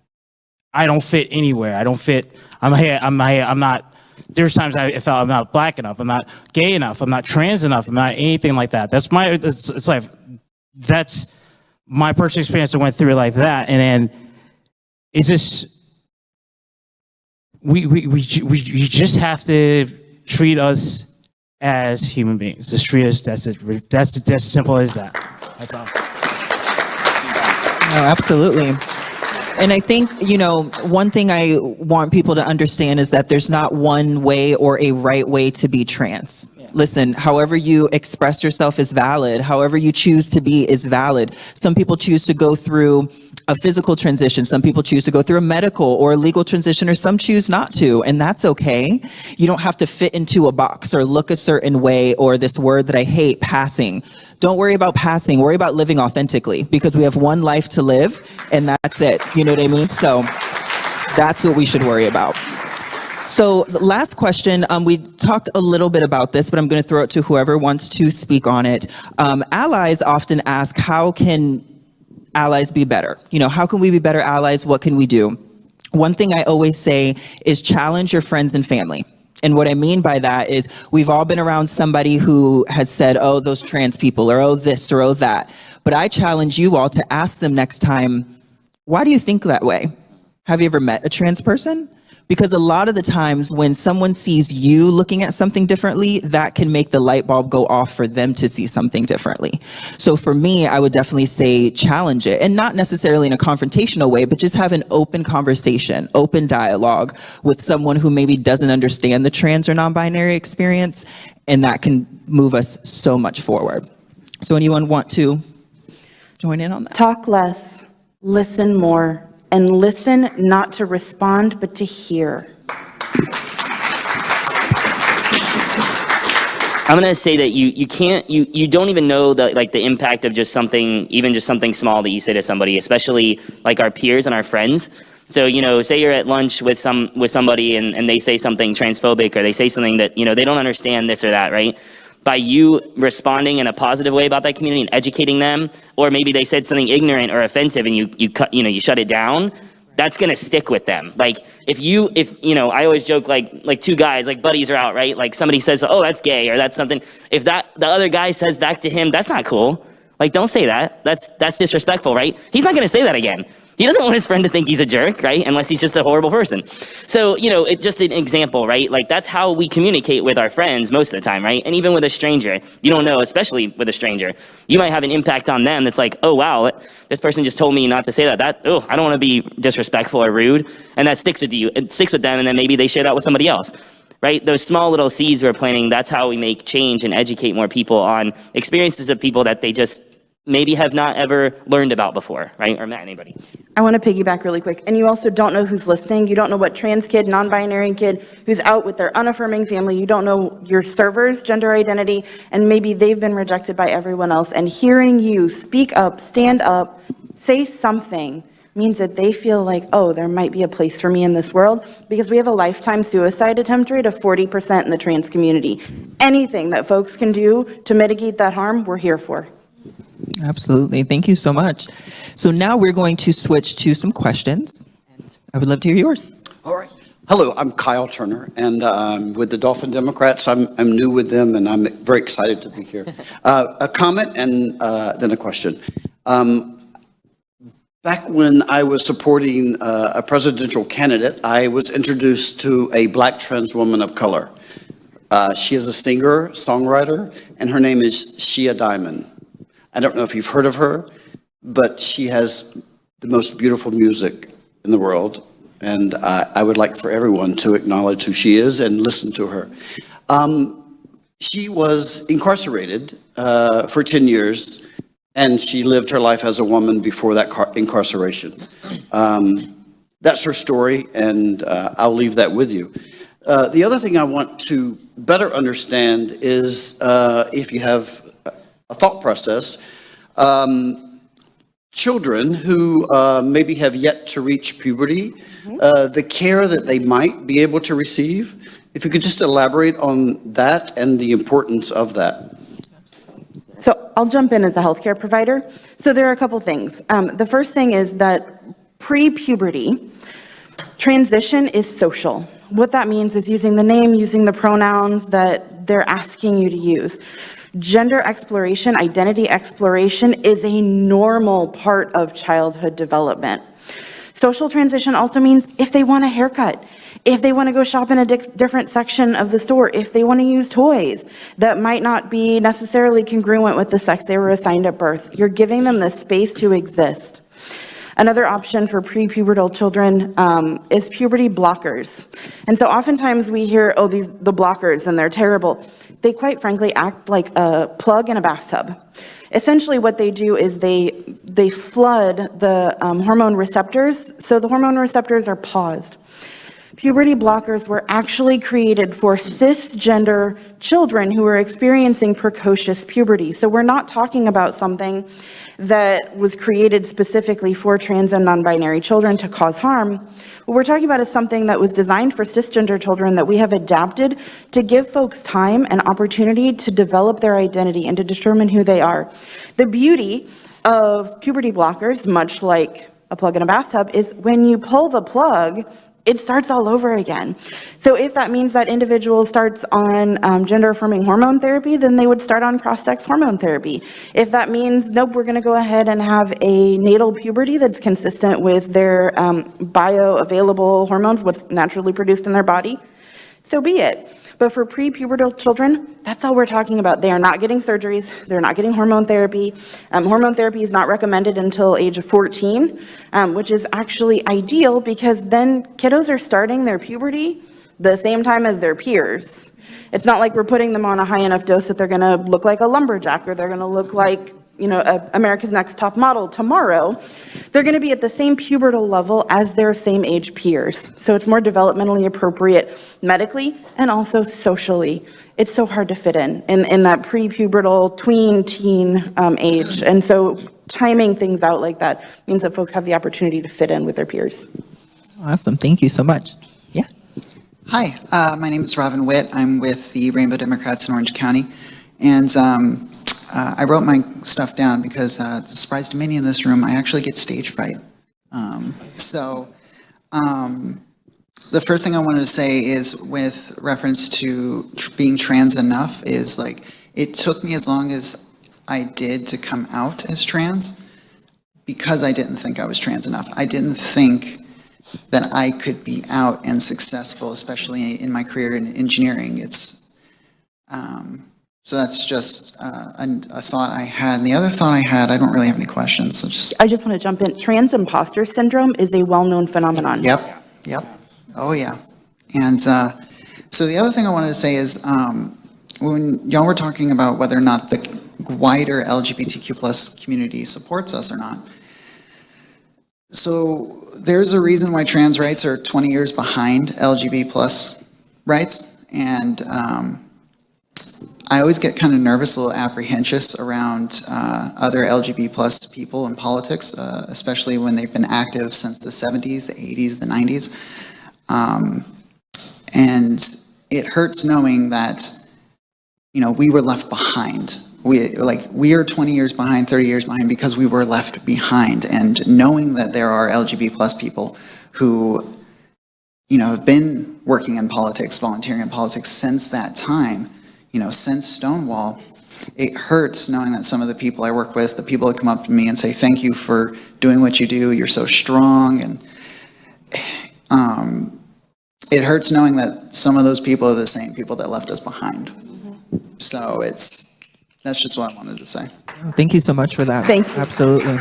I don't fit anywhere. I don't fit. I'm not. There's times I felt I'm not black enough. I'm not gay enough. I'm not trans enough. I'm not anything like that. That's my personal experience. I went through it like that, and then it's just we just have to treat us as human beings. Just treat us. That's it. That's as simple as that. That's all. No, absolutely. And I think, one thing I want people to understand is that there's not one way or a right way to be trans. Yeah. Listen, however you express yourself is valid. However you choose to be is valid. Some people choose to go through a physical transition. Some people choose to go through a medical or a legal transition, or some choose not to, and that's okay. You don't have to fit into a box or look a certain way, or this word that I hate, passing. Don't worry about passing, worry about living authentically, because we have one life to live and that's it. You know what I mean? So that's what we should worry about. So the last question, we talked a little bit about this, but I'm going to throw it to whoever wants to speak on it. Allies often ask, how can allies be better? How can we be better allies? What can we do? One thing I always say is challenge your friends and family. And what I mean by that is we've all been around somebody who has said, oh, those trans people, or oh, this, or oh, that. But I challenge you all to ask them next time, why do you think that way? Have you ever met a trans person? Because a lot of the times when someone sees you looking at something differently, that can make the light bulb go off for them to see something differently. So for me, I would definitely say challenge it, and not necessarily in a confrontational way, but just have an open conversation, open dialogue with someone who maybe doesn't understand the trans or non-binary experience, and that can move us so much forward. So anyone want to join in on that? Talk less, listen more. And listen not to respond, but to hear. I'm gonna say that you don't even know the impact of just something, even just something small that you say to somebody, especially like our peers and our friends. So, say you're at lunch with somebody and they say something transphobic, or they say something that, they don't understand this or that, right? By you responding in a positive way about that community and educating them, or maybe they said something ignorant or offensive and you shut it down, that's gonna stick with them. Like if I always joke like two guys, like buddies are out, right? Like somebody says, oh, that's gay, or that's something. If the other guy says back to him, that's not cool. Like, don't say that. That's disrespectful, right? He's not gonna say that again. He doesn't want his friend to think he's a jerk, right? Unless he's just a horrible person. So, it's just an example, right? Like, that's how we communicate with our friends most of the time, right? And even with a stranger, you don't know, especially with a stranger, you might have an impact on them that's like, oh, wow, this person just told me not to say that. I don't want to be disrespectful or rude. And that sticks with you. It sticks with them, and then maybe they share that with somebody else, right? Those small little seeds we're planting, that's how we make change and educate more people on experiences of people that they just maybe have not ever learned about before, right? Or met anybody. I want to piggyback really quick. And you also don't know who's listening. You don't know what trans kid, non-binary kid who's out with their unaffirming family. You don't know your server's gender identity, and maybe they've been rejected by everyone else. And hearing you speak up, stand up, say something means that they feel like, oh, there might be a place for me in this world, because we have a lifetime suicide attempt rate of 40% in the trans community. Anything that folks can do to mitigate that harm, we're here for. Absolutely. Thank you so much. So now we're going to switch to some questions. I would love to hear yours. All right. Hello, I'm Kyle Turner, and with the Dolphin Democrats. I'm new with them, and I'm very excited to be here. A comment and then a question. Back when I was supporting a presidential candidate, I was introduced to a Black trans woman of color. She is a singer, songwriter, and her name is Shia Diamond. I don't know if you've heard of her, but she has the most beautiful music in the world, and I would like for everyone to acknowledge who she is and listen to her. She was incarcerated for 10 years, and she lived her life as a woman before that incarceration. That's her story, and I'll leave that with you. The other thing I want to better understand is if you have a thought process, children who maybe have yet to reach puberty, the care that they might be able to receive. If you could just elaborate on that and the importance of that. So I'll jump in as a healthcare provider. So there are a couple things. The first thing is that pre-puberty, transition is social. What that means is using the name, using the pronouns that they're asking you to use. Gender exploration, identity exploration is a normal part of childhood development. Social transition also means if they want a haircut, if they want to go shop in a different section of the store, if they want to use toys that might not be necessarily congruent with the sex they were assigned at birth, you're giving them the space to exist. Another option for prepubertal children is puberty blockers. And so oftentimes we hear, oh, the blockers, and they're terrible. They quite frankly act like a plug in a bathtub. Essentially what they do is they flood the hormone receptors, so the hormone receptors are paused. Puberty blockers were actually created for cisgender children who are experiencing precocious puberty. So we're not talking about something that was created specifically for trans and non-binary children to cause harm. What we're talking about is something that was designed for cisgender children that we have adapted to give folks time and opportunity to develop their identity and to determine who they are. The beauty of puberty blockers, much like a plug in a bathtub, is when you pull the plug, it starts all over again. So if that means that individual starts on gender-affirming hormone therapy, then they would start on cross-sex hormone therapy. If that means, nope, we're gonna go ahead and have a natal puberty that's consistent with their bioavailable hormones, what's naturally produced in their body, so be it. But for prepubertal children, that's all we're talking about. They are not getting surgeries. They're not getting hormone therapy. Hormone therapy is not recommended until age of 14, which is actually ideal because then kiddos are starting their puberty the same time as their peers. It's not like we're putting them on a high enough dose that they're gonna look like a lumberjack or they're gonna look like, you know, America's Next Top Model tomorrow. They're gonna be at the same pubertal level as their same age peers. So it's more developmentally appropriate medically and also socially. It's so hard to fit in that pre-pubertal teen age. And so timing things out like that means that folks have the opportunity to fit in with their peers. Awesome. Thank you so much. Yeah. Hi, my name is Robin Witt. I'm with the Rainbow Democrats in Orange County. And I wrote my stuff down because, surprise to many in this room, I actually get stage fright. The first thing I wanted to say is with reference to being trans enough is like, it took me as long as I did to come out as trans because I didn't think I was trans enough. I didn't think that I could be out and successful, especially in my career in engineering. So that's just a thought I had. And the other thought I had, I don't really have any questions, so I just want to jump in. Trans imposter syndrome is a well-known phenomenon. Yep. Oh yeah. And so the other thing I wanted to say is when y'all were talking about whether or not the wider LGBTQ plus community supports us or not. So there's a reason why trans rights are 20 years behind LGBT plus rights. And I always get kind of nervous, a little apprehensive around other LGBT plus people in politics, especially when they've been active since the 70s, the 80s, the 90s. And it hurts knowing that, you know, we were left behind. We are 20 years behind, 30 years behind because we were left behind. And knowing that there are LGBT plus people who, you know, have been working in politics, volunteering in politics since that time, you know, since Stonewall, it hurts knowing that some of the people I work with, the people that come up to me and say, thank you for doing what you do, you're so strong. And it hurts knowing that some of those people are the same people that left us behind. So that's just what I wanted to say. Thank you so much for that. Thank you. Absolutely.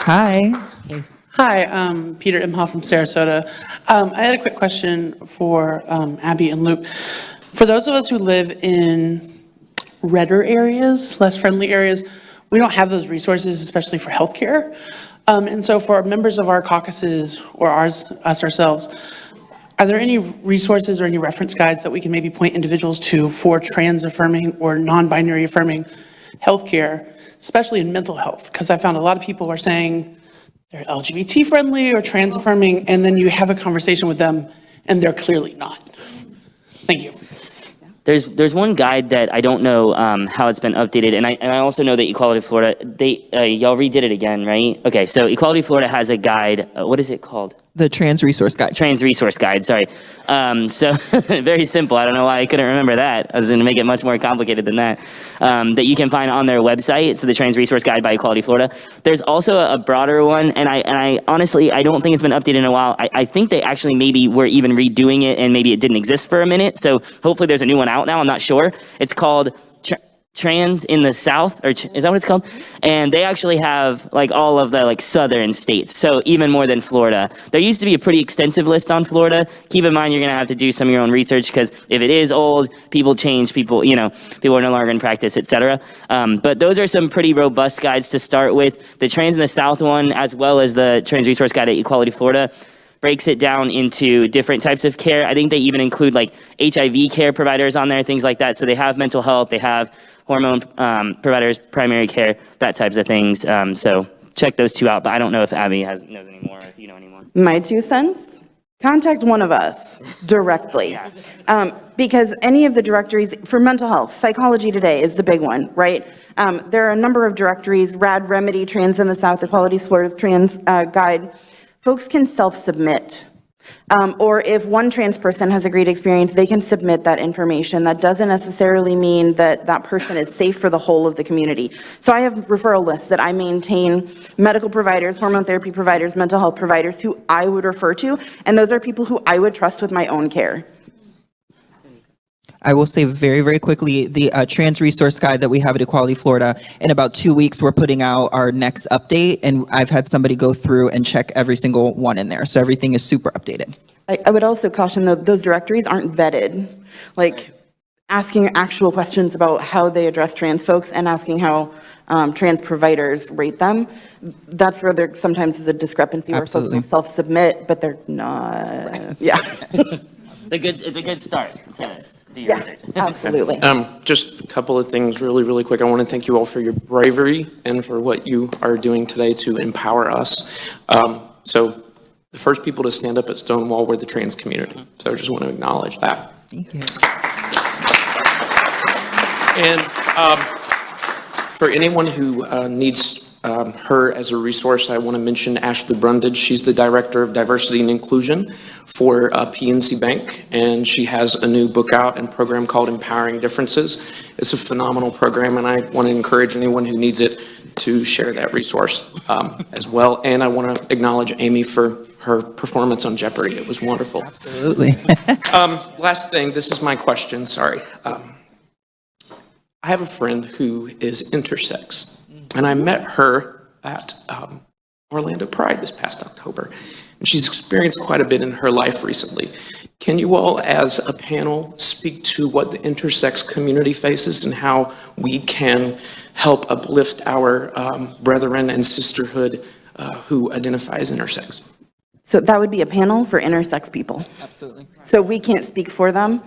Hi. Hi, I'm Peter Imhoff from Sarasota. I had a quick question for Abby and Luke. For those of us who live in redder areas, less friendly areas, we don't have those resources, especially for healthcare. And so for members of our caucuses or us ourselves, are there any resources or any reference guides that we can maybe point individuals to for trans affirming or non-binary affirming healthcare, especially in mental health? Because I found a lot of people are saying they're LGBT friendly or trans affirming, and then you have a conversation with them and they're clearly not. Thank you. There's one guide that I don't know how it's been updated, and I also know that Equality Florida, y'all redid it again, right? Okay, so Equality Florida has a guide. What is it called? The Trans Resource Guide. Trans Resource Guide, sorry. So very simple. I don't know why I couldn't remember that. I was going to make it much more complicated than that. That you can find on their website. So the Trans Resource Guide by Equality Florida. There's also a broader one, and I honestly, I don't think it's been updated in a while. I think they actually maybe were even redoing it, and maybe it didn't exist for a minute. So hopefully there's a new one out now. I'm not sure. It's called Trans in the South, or is that what it's called? And they actually have like all of the like southern states, so even more than Florida. There used to be a pretty extensive list on Florida. Keep in mind you're gonna have to do some of your own research, because if it is old, people change, people are no longer in practice, etc. But those are some pretty robust guides to start with. The Trans in the South one, as well as the Trans Resource Guide at Equality Florida, breaks it down into different types of care. I think they even include like HIV care providers on there, things like that. So they have mental health, they have hormone providers, primary care, that types of things. So check those two out. But I don't know if Abby knows any more, or if you know any more. My 2 cents, contact one of us directly. Because any of the directories for mental health, Psychology Today is the big one, right? There are a number of directories, Rad Remedy, Trans in the South, Equality Florida Trans Guide. Folks can self-submit. Or if one trans person has a great experience, they can submit that information. That doesn't necessarily mean that that person is safe for the whole of the community. So I have referral lists that I maintain, medical providers, hormone therapy providers, mental health providers who I would refer to, and those are people who I would trust with my own care. I will say very, very quickly, the Trans Resource Guide that we have at Equality Florida, in about 2 weeks, we're putting out our next update, and I've had somebody go through and check every single one in there. So everything is super updated. I would also caution that those directories aren't vetted. Like asking actual questions about how they address trans folks and asking how trans providers rate them. That's where there sometimes is a discrepancy where folks will self-submit, but they're not. Yeah. It's a good start to do your research. Absolutely. Just a couple of things really quick. I want to thank you all for your bravery and for what you are doing today to empower us. So the first people to stand up at Stonewall were the trans community. So I just want to acknowledge that. Thank you. And for anyone who needs her as a resource, I want to mention Ashley Brundage. She's the Director of Diversity and Inclusion for PNC Bank, and she has a new book out and program called Empowering Differences. It's a phenomenal program, and I want to encourage anyone who needs it to share that resource as well. And I want to acknowledge Amy for her performance on Jeopardy. It was wonderful. Absolutely. Last thing, this is my question, sorry. I have a friend who is intersex, and I met her at Orlando Pride this past October, and she's experienced quite a bit in her life recently. Can you all, as a panel, speak to what the intersex community faces and how we can help uplift our brethren and sisterhood who identify as intersex? So that would be a panel for intersex people. Absolutely. So we can't speak for them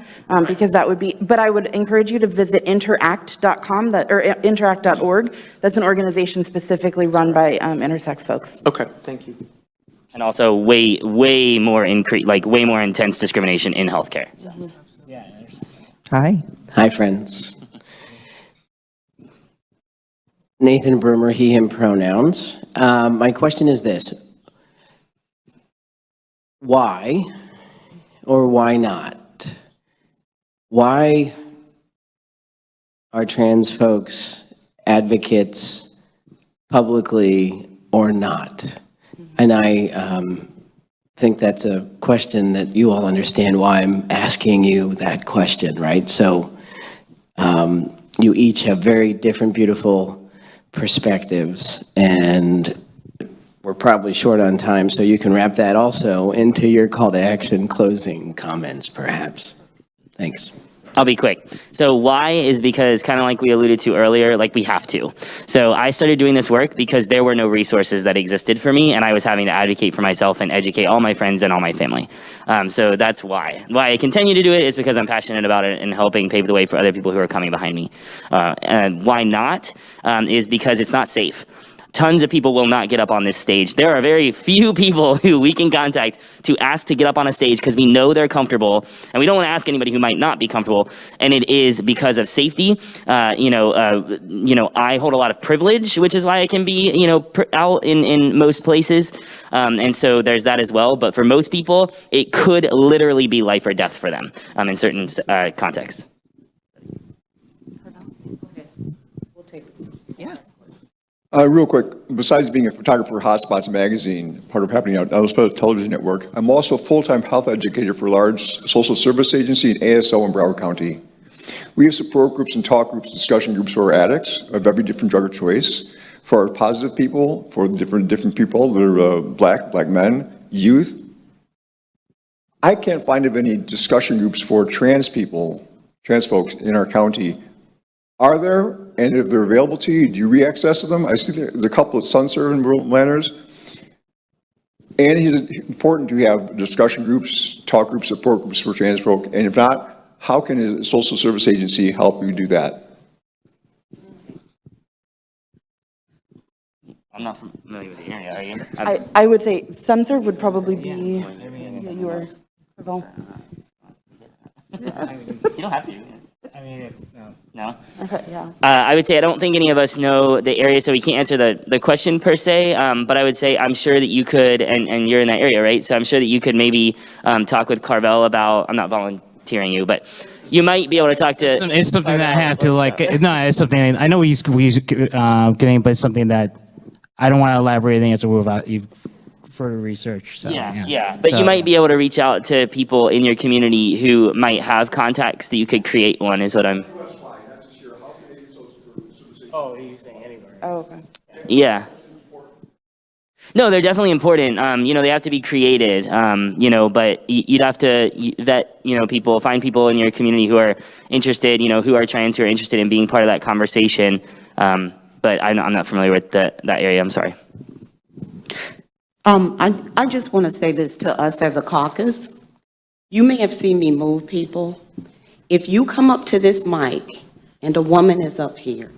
because that would be, but I would encourage you to visit interact.com or interact.org. That's an organization specifically run by intersex folks. Okay, thank you. And also way more way more intense discrimination in healthcare. So. Hi. Hi, friends. Nathan Broomer, he, him pronouns. My question is this. Why or why not? Why are trans folks advocates publicly or not? And I think that's a question that you all understand why I'm asking you that question, right? So you each have very different, beautiful perspectives, and we're probably short on time, so you can wrap that also into your call to action closing comments, perhaps. Thanks. I'll be quick. So why is because, kind of like we alluded to earlier, like we have to. So I started doing this work because there were no resources that existed for me, and I was having to advocate for myself and educate all my friends and all my family. So that's why. Why I continue to do it is because I'm passionate about it and helping pave the way for other people who are coming behind me. Why not is because it's not safe. Tons of people will not get up on this stage. There are very few people who we can contact to ask to get up on a stage because we know they're comfortable, and we don't want to ask anybody who might not be comfortable. And it is because of safety. I hold a lot of privilege, which is why I can be, out in most places. And so there's that as well. But for most people, it could literally be life or death for them in certain contexts. Real quick, besides being a photographer for Hotspots magazine, part of Happening Out, Ellis-Phillips Television Network, I'm also a full-time health educator for a large social service agency in ASO in Broward County. We have support groups and talk groups, discussion groups for addicts of every different drug of choice, for our positive people, for different people that are black men, youth. I can't find of any discussion groups for trans people, trans folks in our county. Are there? And if they're available to you, do you re-access them? I see there's a couple of Sunserve and Rural Planners. And it's important to have discussion groups, talk groups, support groups for trans folk. And if not, how can a social service agency help you do that? I'm not familiar with the area, are you? I would say Sunserve would probably be your rival. You don't have to. No? Okay, yeah. I would say I don't think any of us know the area, so we can't answer the question per se, but I would say I'm sure that you could, and you're in that area, right? So I'm sure that you could maybe talk with Carvel about, I'm not volunteering you, but you might be able to talk to... It's something that I have to, it's something, I know he's getting, but it's something that I don't want to elaborate and answer without you further research. So, yeah. But you might be able to reach out to people in your community who might have contacts that you could create one, is what I'm... Oh, you're saying anywhere. Oh, okay. Yeah. No, they're definitely important. They have to be created, but you'd have to vet, people, find people in your community who are interested, who are trans, who are interested in being part of that conversation. But I'm not familiar with that area. I'm sorry. I just want to say this to us as a caucus. You may have seen me move people. If you come up to this mic and a woman is up here,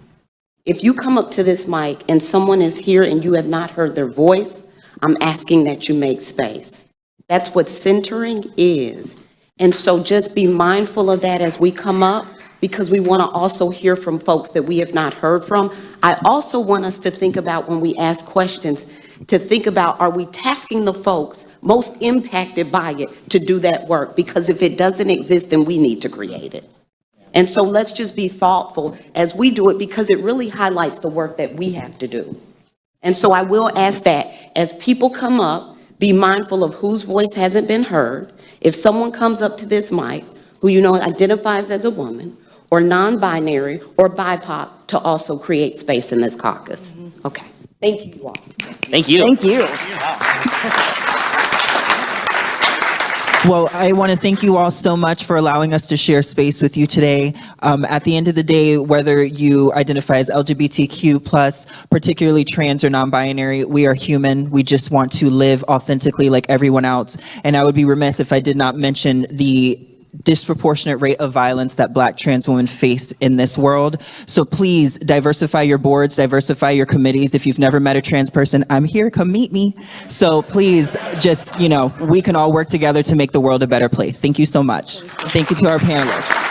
if you come up to this mic and someone is here and you have not heard their voice, I'm asking that you make space. That's what centering is. And so just be mindful of that as we come up, because we want to also hear from folks that we have not heard from. I also want us to think about, when we ask questions, to think about, are we tasking the folks most impacted by it to do that work? Because if it doesn't exist, then we need to create it. And so let's just be thoughtful as we do it, because it really highlights the work that we have to do. And so I will ask that as people come up, be mindful of whose voice hasn't been heard. If someone comes up to this mic who you know identifies as a woman or non-binary or BIPOC, to also create space in this caucus. Okay. Thank you all. Thank you. Thank you. Well, I want to thank you all so much for allowing us to share space with you today. At the end of the day, whether you identify as LGBTQ+, particularly trans or non-binary, we are human. We just want to live authentically like everyone else. And I would be remiss if I did not mention the disproportionate rate of violence that Black trans women face in this world. So please diversify your boards, diversify your committees. If you've never met a trans person, I'm here, come meet me. So please just, we can all work together to make the world a better place. Thank you so much. Thank you to our panelists.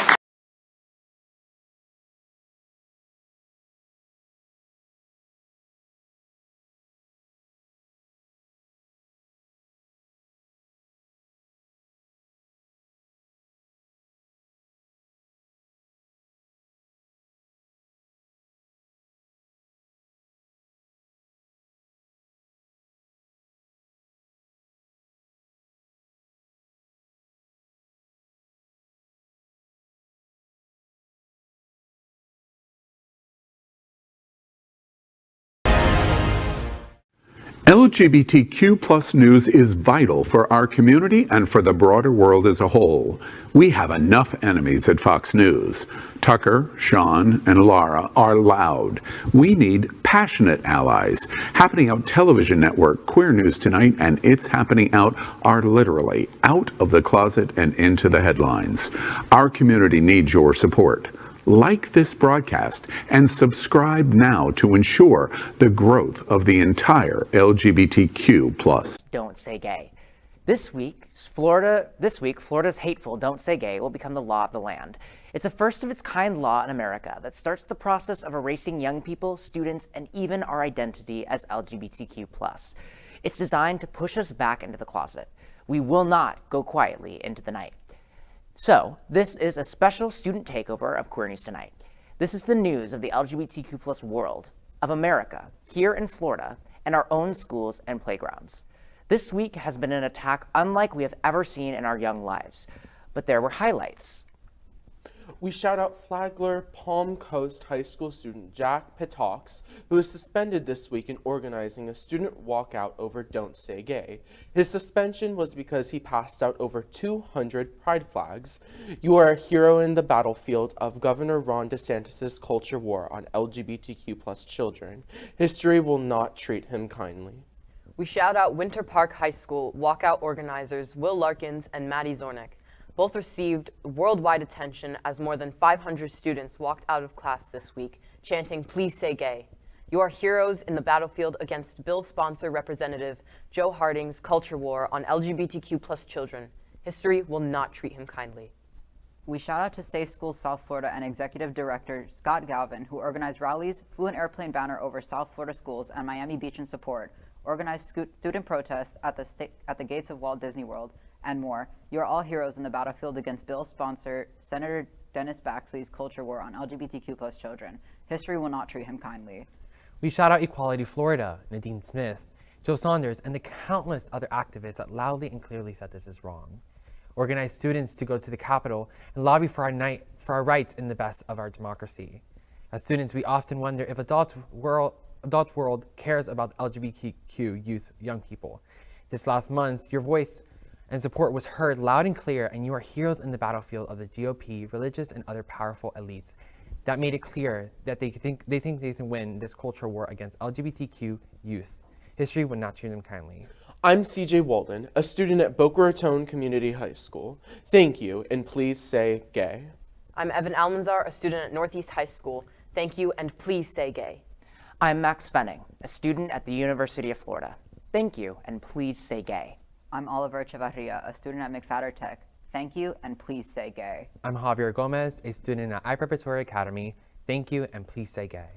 LGBTQ plus news is vital for our community and for the broader world as a whole. We have enough enemies at Fox News. Tucker, Sean, and Laura are loud. We need passionate allies. Happening Out Television Network, Queer News Tonight, and It's Happening Out are literally out of the closet and into the headlines. Our community needs your support. Like this broadcast and subscribe now to ensure the growth of the entire LGBTQ plus. Don't say gay. This week, Florida's hateful Don't Say Gay will become the law of the land. It's a first of its kind law in America that starts the process of erasing young people, students, and even our identity as LGBTQ plus. It's designed to push us back into the closet. We will not go quietly into the night. So, this is a special student takeover of Queer News Tonight. This is the news of the LGBTQ plus world, of America, here in Florida, and our own schools and playgrounds. This week has been an attack unlike we have ever seen in our young lives, but there were highlights. We shout out Flagler Palm Coast High School student Jack Pittox, who was suspended this week in organizing a student walkout over Don't Say Gay. His suspension was because he passed out over 200 pride flags. You are a hero in the battlefield of Governor Ron DeSantis' culture war on LGBTQ plus children. History will not treat him kindly. We shout out Winter Park High School walkout organizers Will Larkins and Maddie Zornick. Both received worldwide attention as more than 500 students walked out of class this week, chanting, "Please say gay." You are heroes in the battlefield against Bill's sponsor Representative Joe Harding's culture war on LGBTQ plus children. History will not treat him kindly. We shout out to Safe Schools South Florida and Executive Director Scott Galvin, who organized rallies, flew an airplane banner over South Florida schools and Miami Beach in support, organized student protests at the gates of Walt Disney World, and more. You are all heroes in the battlefield against Bill's sponsor, Senator Dennis Baxley's culture war on LGBTQ plus children. History will not treat him kindly. We shout out Equality Florida, Nadine Smith, Joe Saunders, and the countless other activists that loudly and clearly said this is wrong. Organize students to go to the Capitol and lobby for our rights in the best of our democracy. As students, we often wonder if adult world cares about LGBTQ young people. This last month, your voice and support was heard loud and clear, and you are heroes in the battlefield of the GOP, religious, and other powerful elites that made it clear that they think they can win this cultural war against LGBTQ youth. History would not treat them kindly. I'm CJ Walden, a student at Boca Raton Community High School. Thank you, and please say gay. I'm Evan Almanzar, a student at Northeast High School. Thank you, and please say gay. I'm Max Fenning, a student at the University of Florida. Thank you, and please say gay. I'm Oliver Echevarria, a student at McFadder Tech. Thank you, and please say gay. I'm Javier Gomez, a student at iPreparatory Academy. Thank you, and please say gay.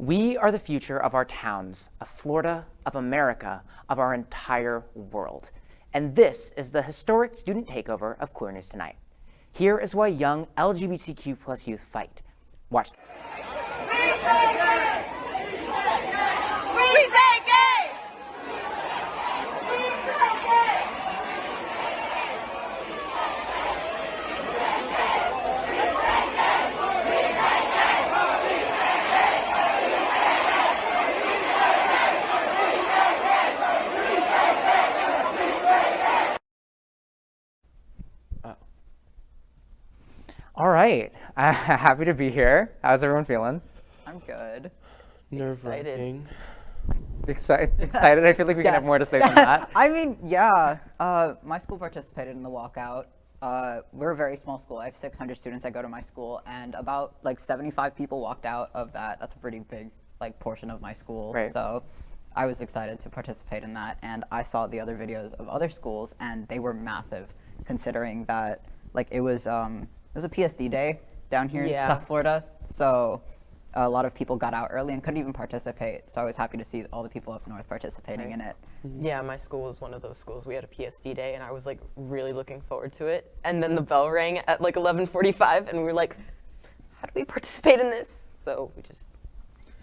We are the future of our towns, of Florida, of America, of our entire world. And this is the historic student takeover of Queer News Tonight. Here is why young LGBTQ+ youth fight. Watch. We say gay! We say gay! All right, happy to be here. How's everyone feeling? I'm good. Nerve-wracking. Excited. I feel like we can have more to say than that. I mean, yeah. My school participated in the walkout. We're a very small school. I have 600 students that go to my school, and about like 75 people walked out of that. That's a pretty big portion of my school. Right. So I was excited to participate in that, and I saw the other videos of other schools, and they were massive, considering that it was a PSD day down here in South Florida. So a lot of people got out early and couldn't even participate. So I was happy to see all the people up north participating in it. Yeah, my school was one of those schools. We had a PSD day, and I was really looking forward to it. And then the bell rang at 11:45, and we were like, how do we participate in this? So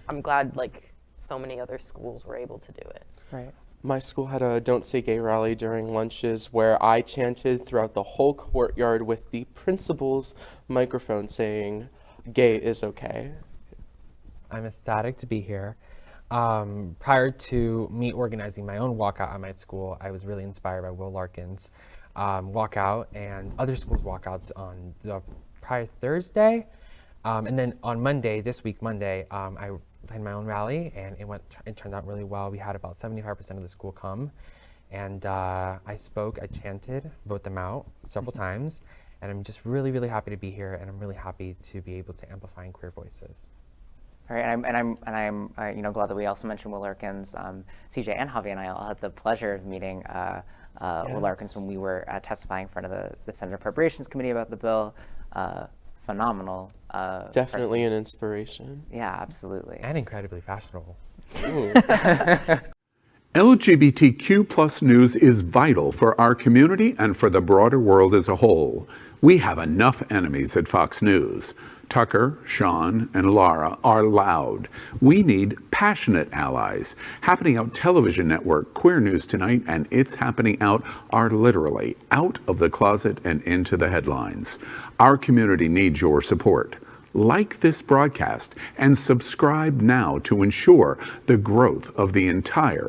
I'm glad so many other schools were able to do it. Right. My school had a Don't Say Gay rally during lunches where I chanted throughout the whole courtyard with the principal's microphone saying, "Gay is okay." I'm ecstatic to be here. Prior to me organizing my own walkout at my school, I was really inspired by Will Larkin's walkout and other schools' walkouts on the prior Thursday. And then on Monday, this week, Monday, I had my own rally, and it turned out really well. We had about 75% of the school come, and I spoke, I chanted, vote them out several times, and I'm just really, really happy to be here, and I'm really happy to be able to amplify queer voices. All right, I'm glad that we also mentioned Will Larkins. CJ and Javi and I all had the pleasure of meeting Will Larkins when we were testifying in front of the Senate Appropriations Committee about the bill. Phenomenal. Definitely an inspiration. Yeah, absolutely. And incredibly fashionable. LGBTQ+ news is vital for our community and for the broader world as a whole. We have enough enemies at Fox News. Tucker, Sean, and Laura are loud. We need passionate allies. Happening Out television network, Queer News Tonight, and It's Happening Out are literally out of the closet and into the headlines. Our community needs your support. Like this broadcast and subscribe now to ensure the growth of the entire